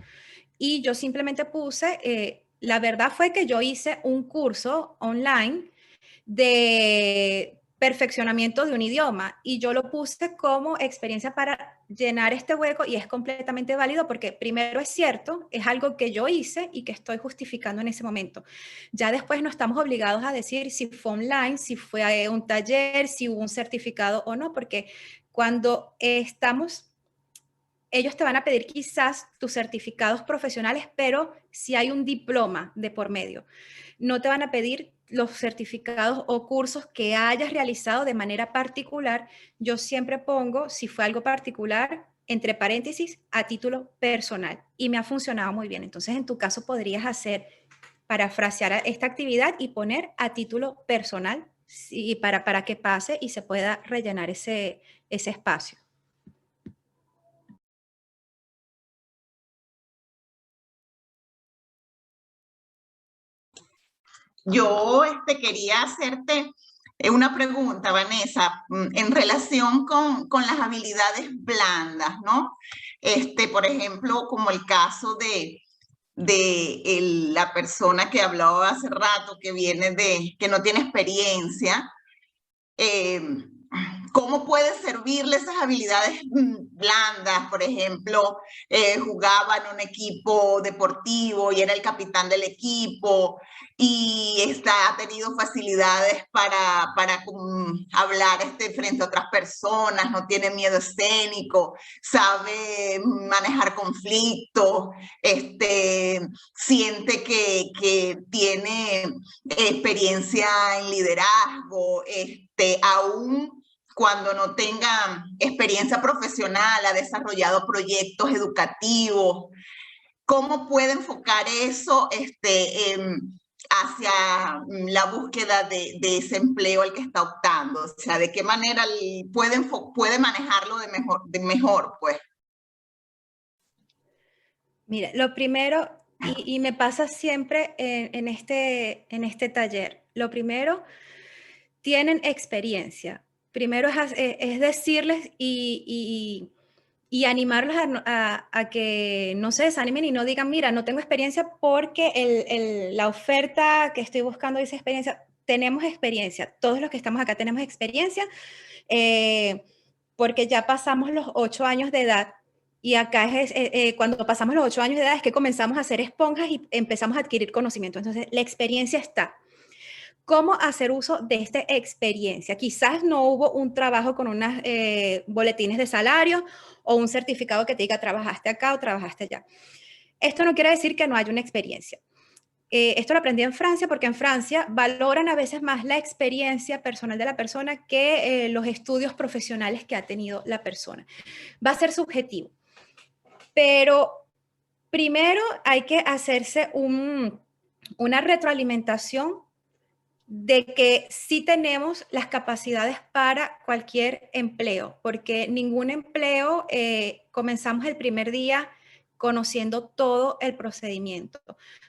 y yo simplemente puse, la verdad fue que yo hice un curso online de perfeccionamiento de un idioma y yo lo puse como experiencia para llenar este hueco y es completamente válido porque primero es cierto, es algo que yo hice y que estoy justificando en ese momento. Ya después no estamos obligados a decir si fue online, si fue un taller, si hubo un certificado o no, porque cuando ellos te van a pedir quizás tus certificados profesionales, pero si hay un diploma de por medio. No te van a pedir los certificados o cursos que hayas realizado de manera particular. Yo siempre pongo, si fue algo particular, entre paréntesis, a título personal. Y me ha funcionado muy bien. Entonces, en tu caso, podrías parafrasear esta actividad y poner a título personal y para que pase y se pueda rellenar ese espacio. Yo quería hacerte una pregunta, Vanessa, en relación con las habilidades blandas, ¿no? Por ejemplo, como el caso de la persona que hablaba hace rato, que viene que no tiene experiencia. ¿cómo puede servirle esas habilidades blandas? Por ejemplo, jugaba en un equipo deportivo y era el capitán del equipo y ha tenido facilidades para hablar frente a otras personas, no tiene miedo escénico, sabe manejar conflictos, siente que tiene experiencia en liderazgo, aún cuando no tenga experiencia profesional, ha desarrollado proyectos educativos. ¿Cómo puede enfocar eso hacia la búsqueda de ese empleo al que está optando? O sea, ¿de qué manera puede manejarlo de mejor, pues? Mira, lo primero, y me pasa siempre en este taller, lo primero, tienen experiencia. Primero es decirles y animarlos a que no se desanimen y no digan, mira, no tengo experiencia porque la oferta que estoy buscando dice experiencia. Tenemos experiencia, todos los que estamos acá tenemos experiencia, porque ya pasamos los 8 años de edad. Y acá cuando pasamos los 8 años de edad es que comenzamos a ser esponjas y empezamos a adquirir conocimiento. Entonces, la experiencia está. ¿Cómo hacer uso de esta experiencia? Quizás no hubo un trabajo con unos boletines de salario o un certificado que te diga trabajaste acá o trabajaste allá. Esto no quiere decir que no haya una experiencia. Esto lo aprendí en Francia porque en Francia valoran a veces más la experiencia personal de la persona que los estudios profesionales que ha tenido la persona. Va a ser subjetivo. Pero primero hay que hacerse una retroalimentación de que sí tenemos las capacidades para cualquier empleo, porque ningún empleo comenzamos el primer día conociendo todo el procedimiento.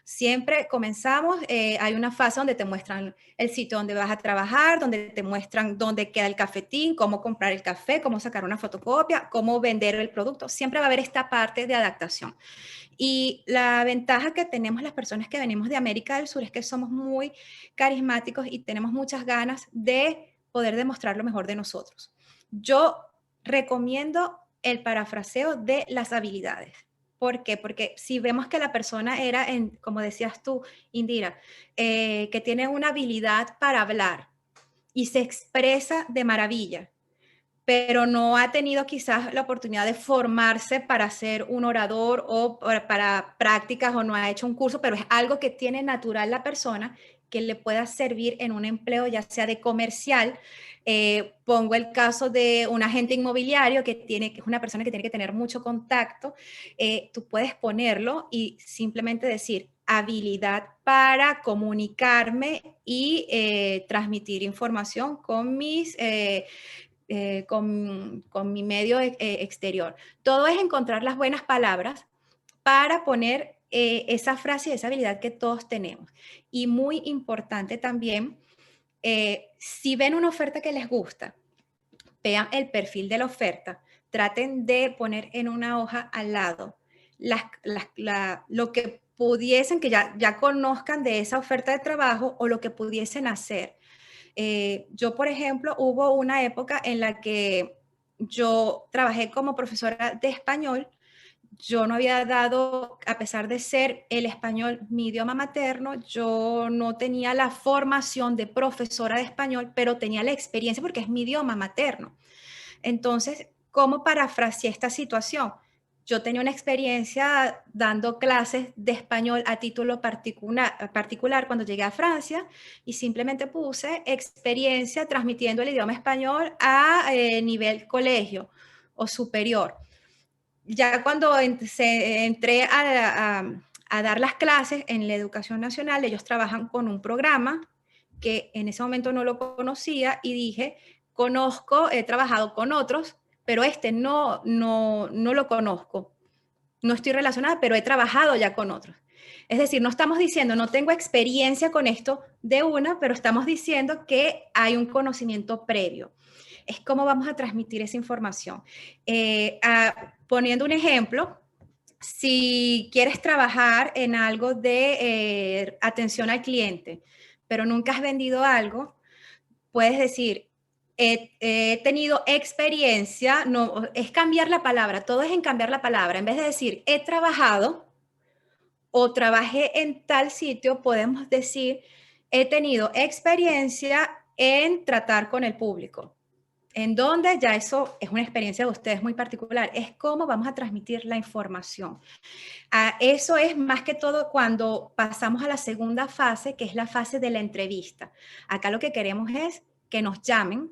Siempre comenzamos, hay una fase donde te muestran el sitio donde vas a trabajar, donde te muestran dónde queda el cafetín, cómo comprar el café, cómo sacar una fotocopia, cómo vender el producto. Siempre va a haber esta parte de adaptación. Y la ventaja que tenemos las personas que venimos de América del Sur es que somos muy carismáticos y tenemos muchas ganas de poder demostrar lo mejor de nosotros. Yo recomiendo el parafraseo de las habilidades. ¿Por qué? Porque si vemos que la persona era, como decías tú, Indira, que tiene una habilidad para hablar y se expresa de maravilla, pero no ha tenido quizás la oportunidad de formarse para ser un orador o para prácticas o no ha hecho un curso, pero es algo que tiene natural la persona que le pueda servir en un empleo, ya sea de comercial. Pongo el caso de un agente inmobiliario que es una persona que tiene que tener mucho contacto. Tú puedes ponerlo y simplemente decir habilidad para comunicarme y transmitir información con con mi medio exterior. Todo es encontrar las buenas palabras para poner esa frase y esa habilidad que todos tenemos. Y muy importante también, si ven una oferta que les gusta, vean el perfil de la oferta, traten de poner en una hoja al lado lo que pudiesen, que ya conozcan de esa oferta de trabajo o lo que pudiesen hacer. Yo, por ejemplo, hubo una época en la que yo trabajé como profesora de español. Yo no había dado, a pesar de ser el español mi idioma materno, yo no tenía la formación de profesora de español, pero tenía la experiencia porque es mi idioma materno. Entonces, ¿cómo parafraseé esta situación? Yo tenía una experiencia dando clases de español a título particular cuando llegué a Francia y simplemente puse experiencia transmitiendo el idioma español a nivel colegio o superior. Ya cuando entré a dar las clases en la educación nacional, ellos trabajan con un programa que en ese momento no lo conocía y dije, he trabajado con otros, pero no lo conozco. No estoy relacionada, pero he trabajado ya con otros. Es decir, no estamos diciendo, no tengo experiencia con esto de una, pero estamos diciendo que hay un conocimiento previo. Es cómo vamos a transmitir esa información. Poniendo un ejemplo, si quieres trabajar en algo de atención al cliente, pero nunca has vendido algo, puedes decir, he tenido experiencia, no, es cambiar la palabra, todo es en cambiar la palabra. En vez de decir he trabajado o trabajé en tal sitio, podemos decir he tenido experiencia en tratar con el público. En donde ya eso es una experiencia de ustedes muy particular, es cómo vamos a transmitir la información. Eso es más que todo cuando pasamos a la segunda fase, que es la fase de la entrevista. Acá lo que queremos es que nos llamen,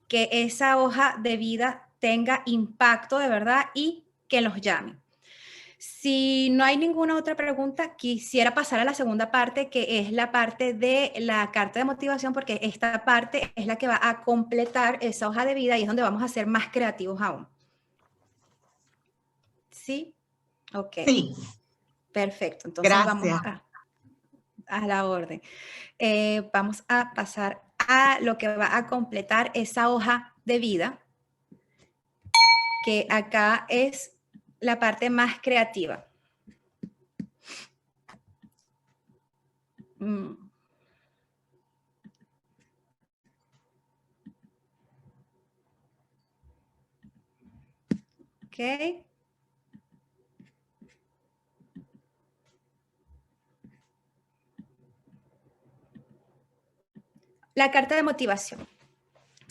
que esa hoja de vida tenga impacto de verdad y que los llamen. Si no hay ninguna otra pregunta, quisiera pasar a la segunda parte, que es la parte de la carta de motivación, porque esta parte es la que va a completar esa hoja de vida y es donde vamos a ser más creativos aún. ¿Sí? Ok. Sí. Perfecto. Entonces Gracias. vamos a la orden. Vamos a pasar a lo que va a completar esa hoja de vida, que acá es la parte más creativa. Ok. La carta de motivación.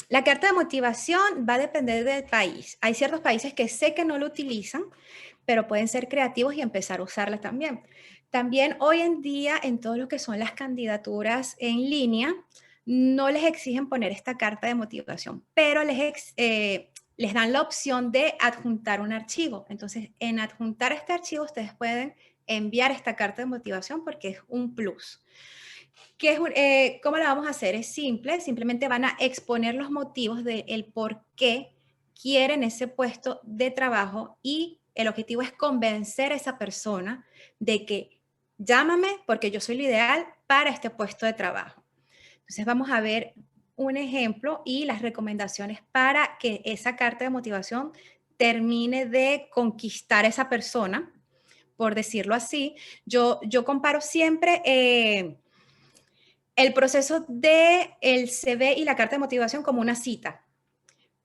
La carta de motivación va a depender del país. Hay ciertos países que sé que no lo utilizan, pero pueden ser creativos y empezar a usarla también. También hoy en día, en todo lo que son las candidaturas en línea, no les exigen poner esta carta de motivación, pero les dan la opción de adjuntar un archivo. Entonces, en adjuntar este archivo, ustedes pueden enviar esta carta de motivación porque es un plus. ¿Cómo la vamos a hacer? Es simple, simplemente van a exponer los motivos del por qué quieren ese puesto de trabajo y el objetivo es convencer a esa persona de que llámame porque yo soy lo ideal para este puesto de trabajo. Entonces vamos a ver un ejemplo y las recomendaciones para que esa carta de motivación termine de conquistar a esa persona, por decirlo así. Yo comparo siempre el proceso de el CV y la carta de motivación como una cita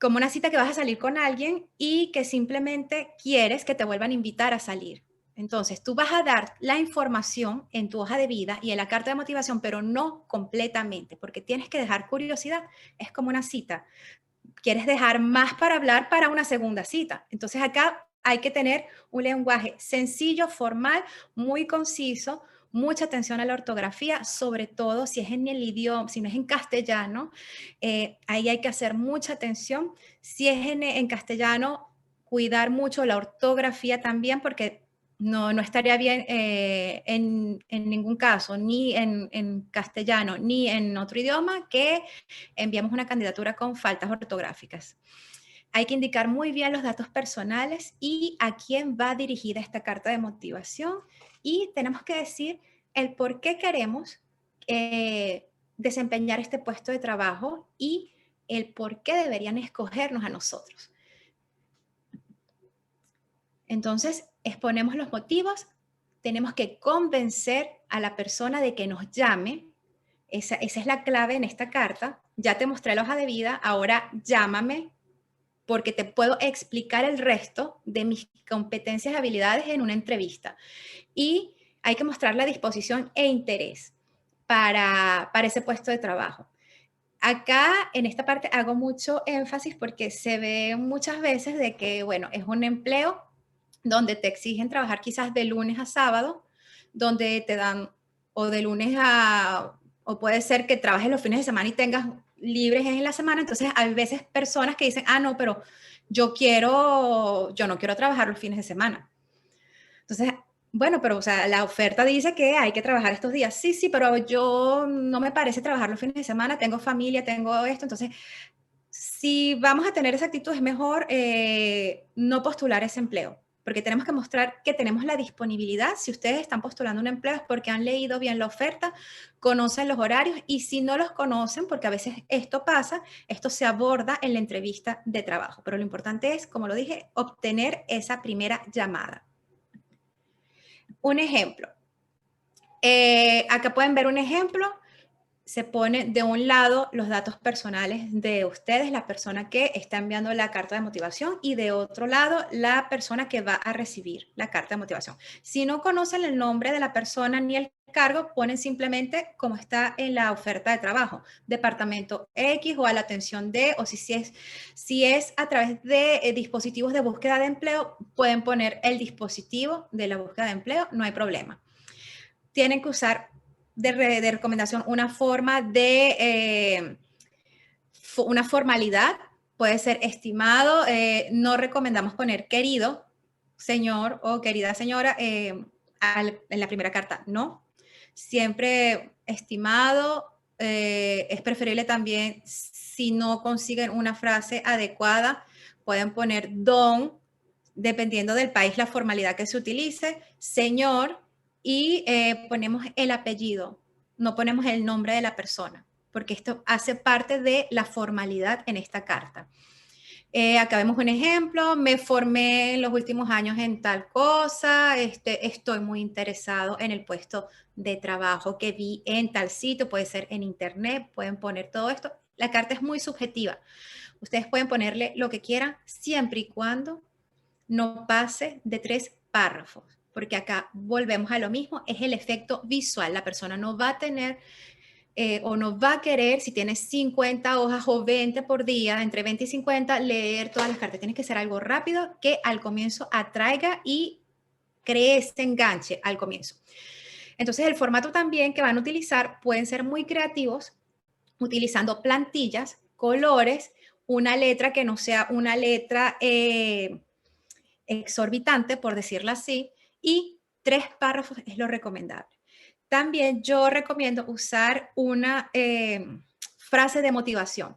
que vas a salir con alguien y que simplemente quieres que te vuelvan a invitar a salir. Entonces, tú vas a dar la información en tu hoja de vida y en la carta de motivación, pero no completamente, porque tienes que dejar curiosidad. Es como una cita. Quieres dejar más para hablar para una segunda cita. Entonces, acá hay que tener un lenguaje sencillo, formal, muy conciso, mucha atención a la ortografía, sobre todo si es en el idioma, si no es en castellano, ahí hay que hacer mucha atención. Si es en castellano, cuidar mucho la ortografía también, porque no estaría bien en ningún caso, ni en castellano, ni en otro idioma, que enviamos una candidatura con faltas ortográficas. Hay que indicar muy bien los datos personales y a quién va dirigida esta carta de motivación. Y tenemos que decir el por qué queremos desempeñar este puesto de trabajo y el por qué deberían escogernos a nosotros. Entonces, exponemos los motivos, tenemos que convencer a la persona de que nos llame. Esa es la clave en esta carta. Ya te mostré la hoja de vida, ahora llámame porque te puedo explicar el resto de mis competencias y habilidades en una entrevista. Y hay que mostrar la disposición e interés para ese puesto de trabajo. Acá, en esta parte, hago mucho énfasis porque se ve muchas veces de que, bueno, es un empleo donde te exigen trabajar quizás de lunes a sábado, donde te dan, o de lunes a, o puede ser que trabajes los fines de semana y tengas libres en la semana. Entonces, hay veces personas que dicen, no, pero yo no quiero trabajar los fines de semana. Entonces, bueno, pero o sea, la oferta dice que hay que trabajar estos días. Sí, pero yo no me parece trabajar los fines de semana, tengo familia, tengo esto. Entonces, si vamos a tener esa actitud, es mejor no postular ese empleo, porque tenemos que mostrar que tenemos la disponibilidad. Si ustedes están postulando un empleo es porque han leído bien la oferta, conocen los horarios, y si no los conocen, porque a veces esto pasa, esto se aborda en la entrevista de trabajo. Pero lo importante es, como lo dije, obtener esa primera llamada. Un ejemplo. Acá pueden ver un ejemplo. se pone de un lado los datos personales de ustedes, la persona que está enviando la carta de motivación, y de otro lado la persona que va a recibir la carta de motivación. Si no conocen el nombre de la persona ni el cargo, ponen simplemente como está en la oferta de trabajo, departamento X o a la atención de, o si es a través de dispositivos de búsqueda de empleo, pueden poner el dispositivo de la búsqueda de empleo, no hay problema. Tienen que usar de recomendación una forma de una formalidad, puede ser estimado, no recomendamos poner querido señor o querida señora en la primera carta, no, siempre estimado. Es preferible también, si no consiguen una frase adecuada, pueden poner don, dependiendo del país, la formalidad que se utilice, señor, y ponemos el apellido, no ponemos el nombre de la persona, porque esto hace parte de la formalidad en esta carta. Acá vemos un ejemplo: me formé en los últimos años en tal cosa, estoy muy interesado en el puesto de trabajo que vi en tal sitio, puede ser en internet, pueden poner todo esto. La carta es muy subjetiva, ustedes pueden ponerle lo que quieran, siempre y cuando no pase de 3 párrafos, porque acá volvemos a lo mismo, es el efecto visual. La persona no va a tener o no va a querer, si tienes 50 hojas o 20 por día, entre 20 y 50, leer todas las cartas. Tiene que ser algo rápido que al comienzo atraiga y cree este enganche al comienzo. Entonces, el formato también que van a utilizar, pueden ser muy creativos, utilizando plantillas, colores, una letra que no sea una letra exorbitante, por decirlo así, y 3 párrafos es lo recomendable. También yo recomiendo usar una frase de motivación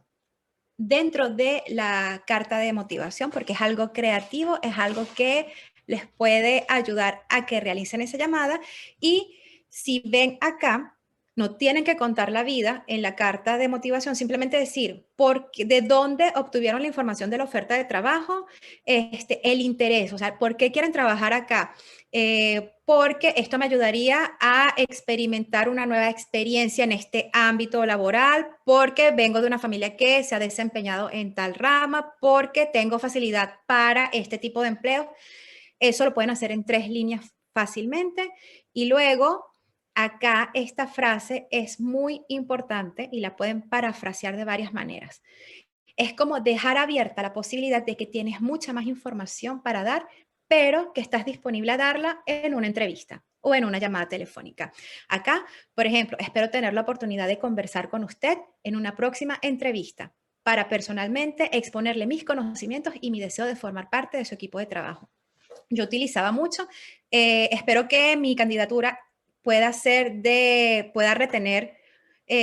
dentro de la carta de motivación, porque es algo creativo, es algo que les puede ayudar a que realicen esa llamada. Y si ven acá, no tienen que contar la vida en la carta de motivación, simplemente decir de dónde obtuvieron la información de la oferta de trabajo, el interés, o sea, por qué quieren trabajar acá, porque esto me ayudaría a experimentar una nueva experiencia en este ámbito laboral, porque vengo de una familia que se ha desempeñado en tal rama, porque tengo facilidad para este tipo de empleo. Eso lo pueden hacer en 3 líneas fácilmente. Y luego, acá esta frase es muy importante y la pueden parafrasear de varias maneras. Es como dejar abierta la posibilidad de que tienes mucha más información para dar, pero que estás disponible a darla en una entrevista o en una llamada telefónica. Acá, por ejemplo, espero tener la oportunidad de conversar con usted en una próxima entrevista para personalmente exponerle mis conocimientos y mi deseo de formar parte de su equipo de trabajo. Yo utilizaba mucho. Espero que mi candidatura pueda retener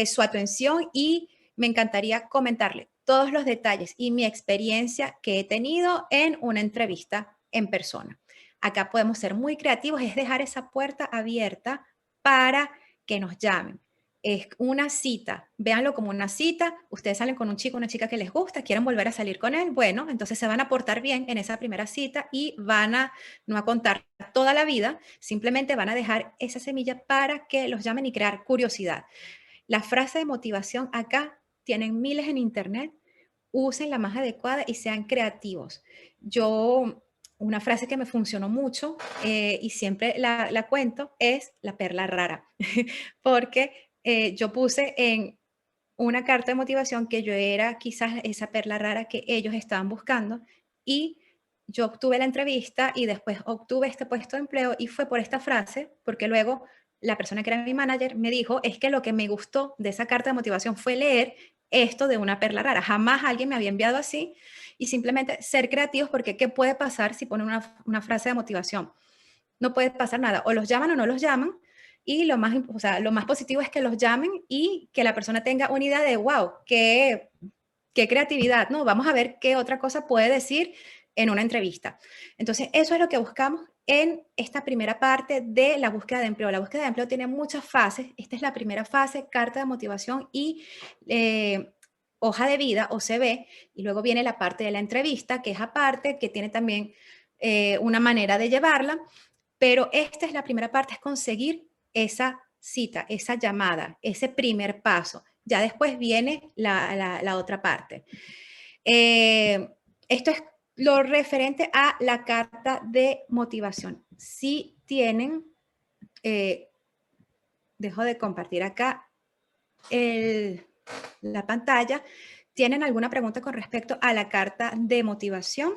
su atención, y me encantaría comentarle todos los detalles y mi experiencia que he tenido en una entrevista en persona. Acá podemos ser muy creativos, es dejar esa puerta abierta para que nos llamen. Es una cita, véanlo como una cita. Ustedes salen con un chico o una chica que les gusta, quieren volver a salir con él, bueno, entonces se van a portar bien en esa primera cita y van a no a contar toda la vida, simplemente van a dejar esa semilla para que los llamen y crear curiosidad. La frase de motivación acá tienen miles en internet, usen la más adecuada y sean creativos. Una frase que me funcionó mucho y siempre la cuento es la perla rara, porque yo puse en una carta de motivación que yo era quizás esa perla rara que ellos estaban buscando, y yo obtuve la entrevista y después obtuve este puesto de empleo, y fue por esta frase, porque luego la persona que era mi manager me dijo, es que lo que me gustó de esa carta de motivación fue leer esto de una perla rara. Jamás alguien me había enviado así, y simplemente ser creativos, porque ¿qué puede pasar si ponen una frase de motivación? No puede pasar nada, o los llaman o no los llaman, y lo más positivo es que los llamen y que la persona tenga una idea de, wow, qué creatividad, ¿no? Vamos a ver qué otra cosa puede decir en una entrevista. Entonces, eso es lo que buscamos en esta primera parte de la búsqueda de empleo. La búsqueda de empleo tiene muchas fases. Esta es la primera fase: carta de motivación y hoja de vida o CV, y luego viene la parte de la entrevista, que es aparte, que tiene también una manera de llevarla. Pero esta es la primera parte, es conseguir esa cita, esa llamada, ese primer paso. Ya después viene la otra parte. Esto es lo referente a la carta de motivación. Si tienen, dejo de compartir acá la pantalla. ¿Tienen alguna pregunta con respecto a la carta de motivación?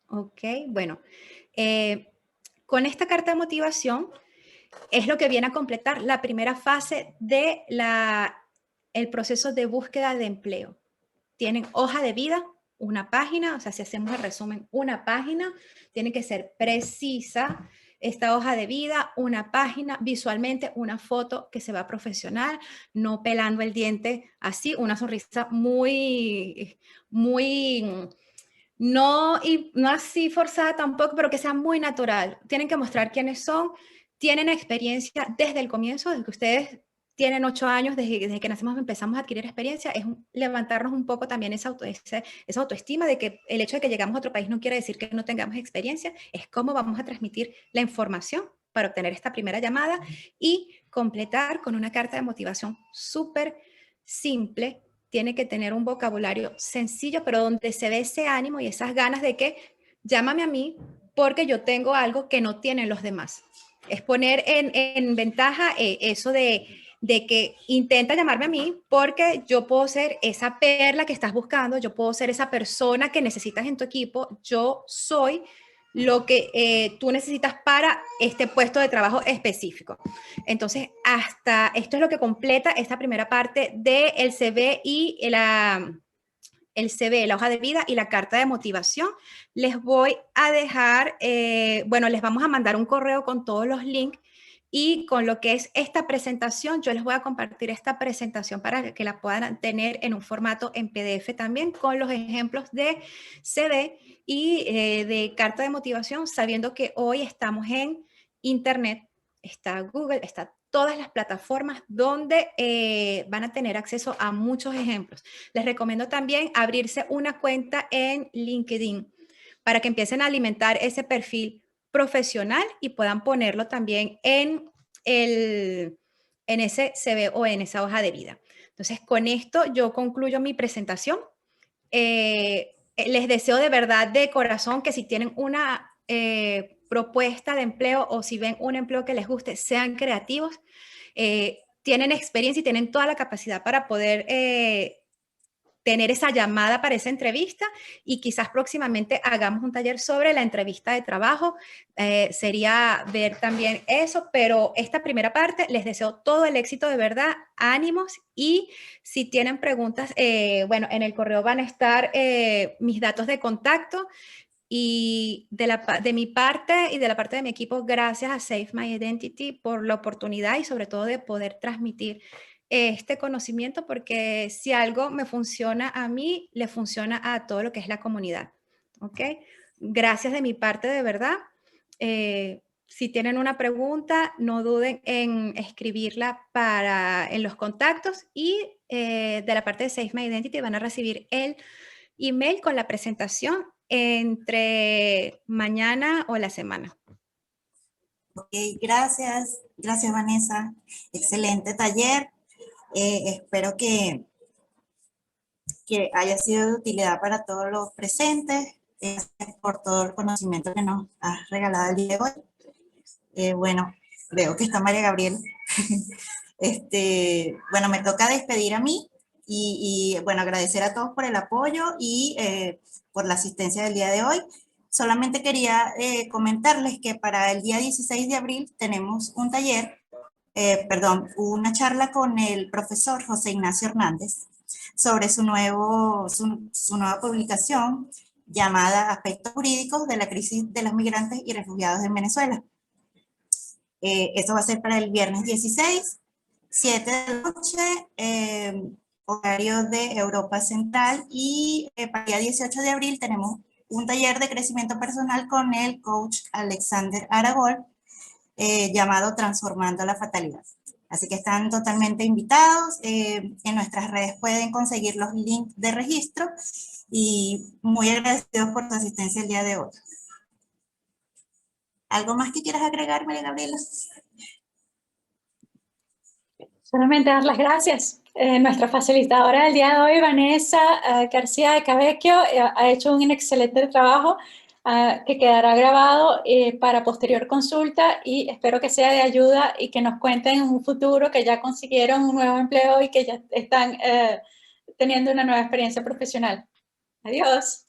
Ok, bueno. Con esta carta de motivación es lo que viene a completar la primera fase de el proceso de búsqueda de empleo. Tienen hoja de vida, una página, o sea, si hacemos el resumen, una página, tiene que ser precisa esta hoja de vida, una página, visualmente una foto que se vea profesional, no pelando el diente así, una sonrisa muy, muy, no así forzada tampoco, pero que sea muy natural. Tienen que mostrar quiénes son, tienen experiencia desde el comienzo, desde que ustedes tienen 8 años, desde que nacimos empezamos a adquirir experiencia, es levantarnos un poco también esa autoestima de que el hecho de que llegamos a otro país no quiere decir que no tengamos experiencia, es cómo vamos a transmitir la información para obtener esta primera llamada y completar con una carta de motivación súper simple. Tiene que tener un vocabulario sencillo, pero donde se ve ese ánimo y esas ganas de que llámame a mí porque yo tengo algo que no tienen los demás. Es poner en ventaja eso de que intenta llamarme a mí porque yo puedo ser esa perla que estás buscando, yo puedo ser esa persona que necesitas en tu equipo, yo soy lo que tú necesitas para este puesto de trabajo específico. Entonces, hasta esto es lo que completa esta primera parte del CV y el CV, la hoja de vida y la carta de motivación. Les voy a dejar, bueno, les vamos a mandar un correo con todos los links y con lo que es esta presentación. Yo les voy a compartir esta presentación para que la puedan tener en un formato en PDF también con los ejemplos de CV y de carta de motivación, sabiendo que hoy estamos en Internet, está Google, está todas las plataformas donde van a tener acceso a muchos ejemplos. Les recomiendo también abrirse una cuenta en LinkedIn para que empiecen a alimentar ese perfil profesional y puedan ponerlo también en ese CV o en esa hoja de vida. Entonces, con esto yo concluyo mi presentación. Les deseo de verdad, de corazón, que si tienen una propuesta de empleo o si ven un empleo que les guste, sean creativos, tienen experiencia y tienen toda la capacidad para poder tener esa llamada para esa entrevista y quizás próximamente hagamos un taller sobre la entrevista de trabajo. Sería ver también eso, pero esta primera parte les deseo todo el éxito de verdad, ánimos y si tienen preguntas, bueno, en el correo van a estar mis datos de contacto y de mi parte y de la parte de mi equipo, gracias a Save My Identity por la oportunidad y sobre todo de poder transmitir este conocimiento, porque si algo me funciona a mí, le funciona a todo lo que es la comunidad. ¿Ok? Gracias de mi parte, de verdad. Si tienen una pregunta, no duden en escribirla en los contactos y de la parte de Save My Identity van a recibir el email con la presentación entre mañana o la semana. Ok, gracias. Gracias, Vanessa. Excelente taller. Espero que haya sido de utilidad para todos los presentes. Gracias por todo el conocimiento que nos has regalado el día de hoy. Bueno, veo que está María Gabriela. Bueno, me toca despedir a mí y bueno, agradecer a todos por el apoyo y por la asistencia del día de hoy. Solamente quería comentarles que para el día 16 de abril tenemos un taller, una charla con el profesor José Ignacio Hernández sobre su nueva publicación llamada Aspectos Jurídicos de la Crisis de los Migrantes y Refugiados en Venezuela. Esto va a ser para el viernes 16, 7 de la noche, horario de Europa Central, y para el día 18 de abril tenemos un taller de crecimiento personal con el coach Alexander Aragón, llamado Transformando la Fatalidad. Así que están totalmente invitados. En nuestras redes pueden conseguir los links de registro y muy agradecidos por tu asistencia el día de hoy. ¿Algo más que quieras agregar, María Gabriela? Solamente dar las gracias. Nuestra facilitadora del día de hoy, Vanessa García de Cabecchio, ha hecho un excelente trabajo que quedará grabado para posterior consulta, y espero que sea de ayuda y que nos cuenten en un futuro que ya consiguieron un nuevo empleo y que ya están teniendo una nueva experiencia profesional. Adiós.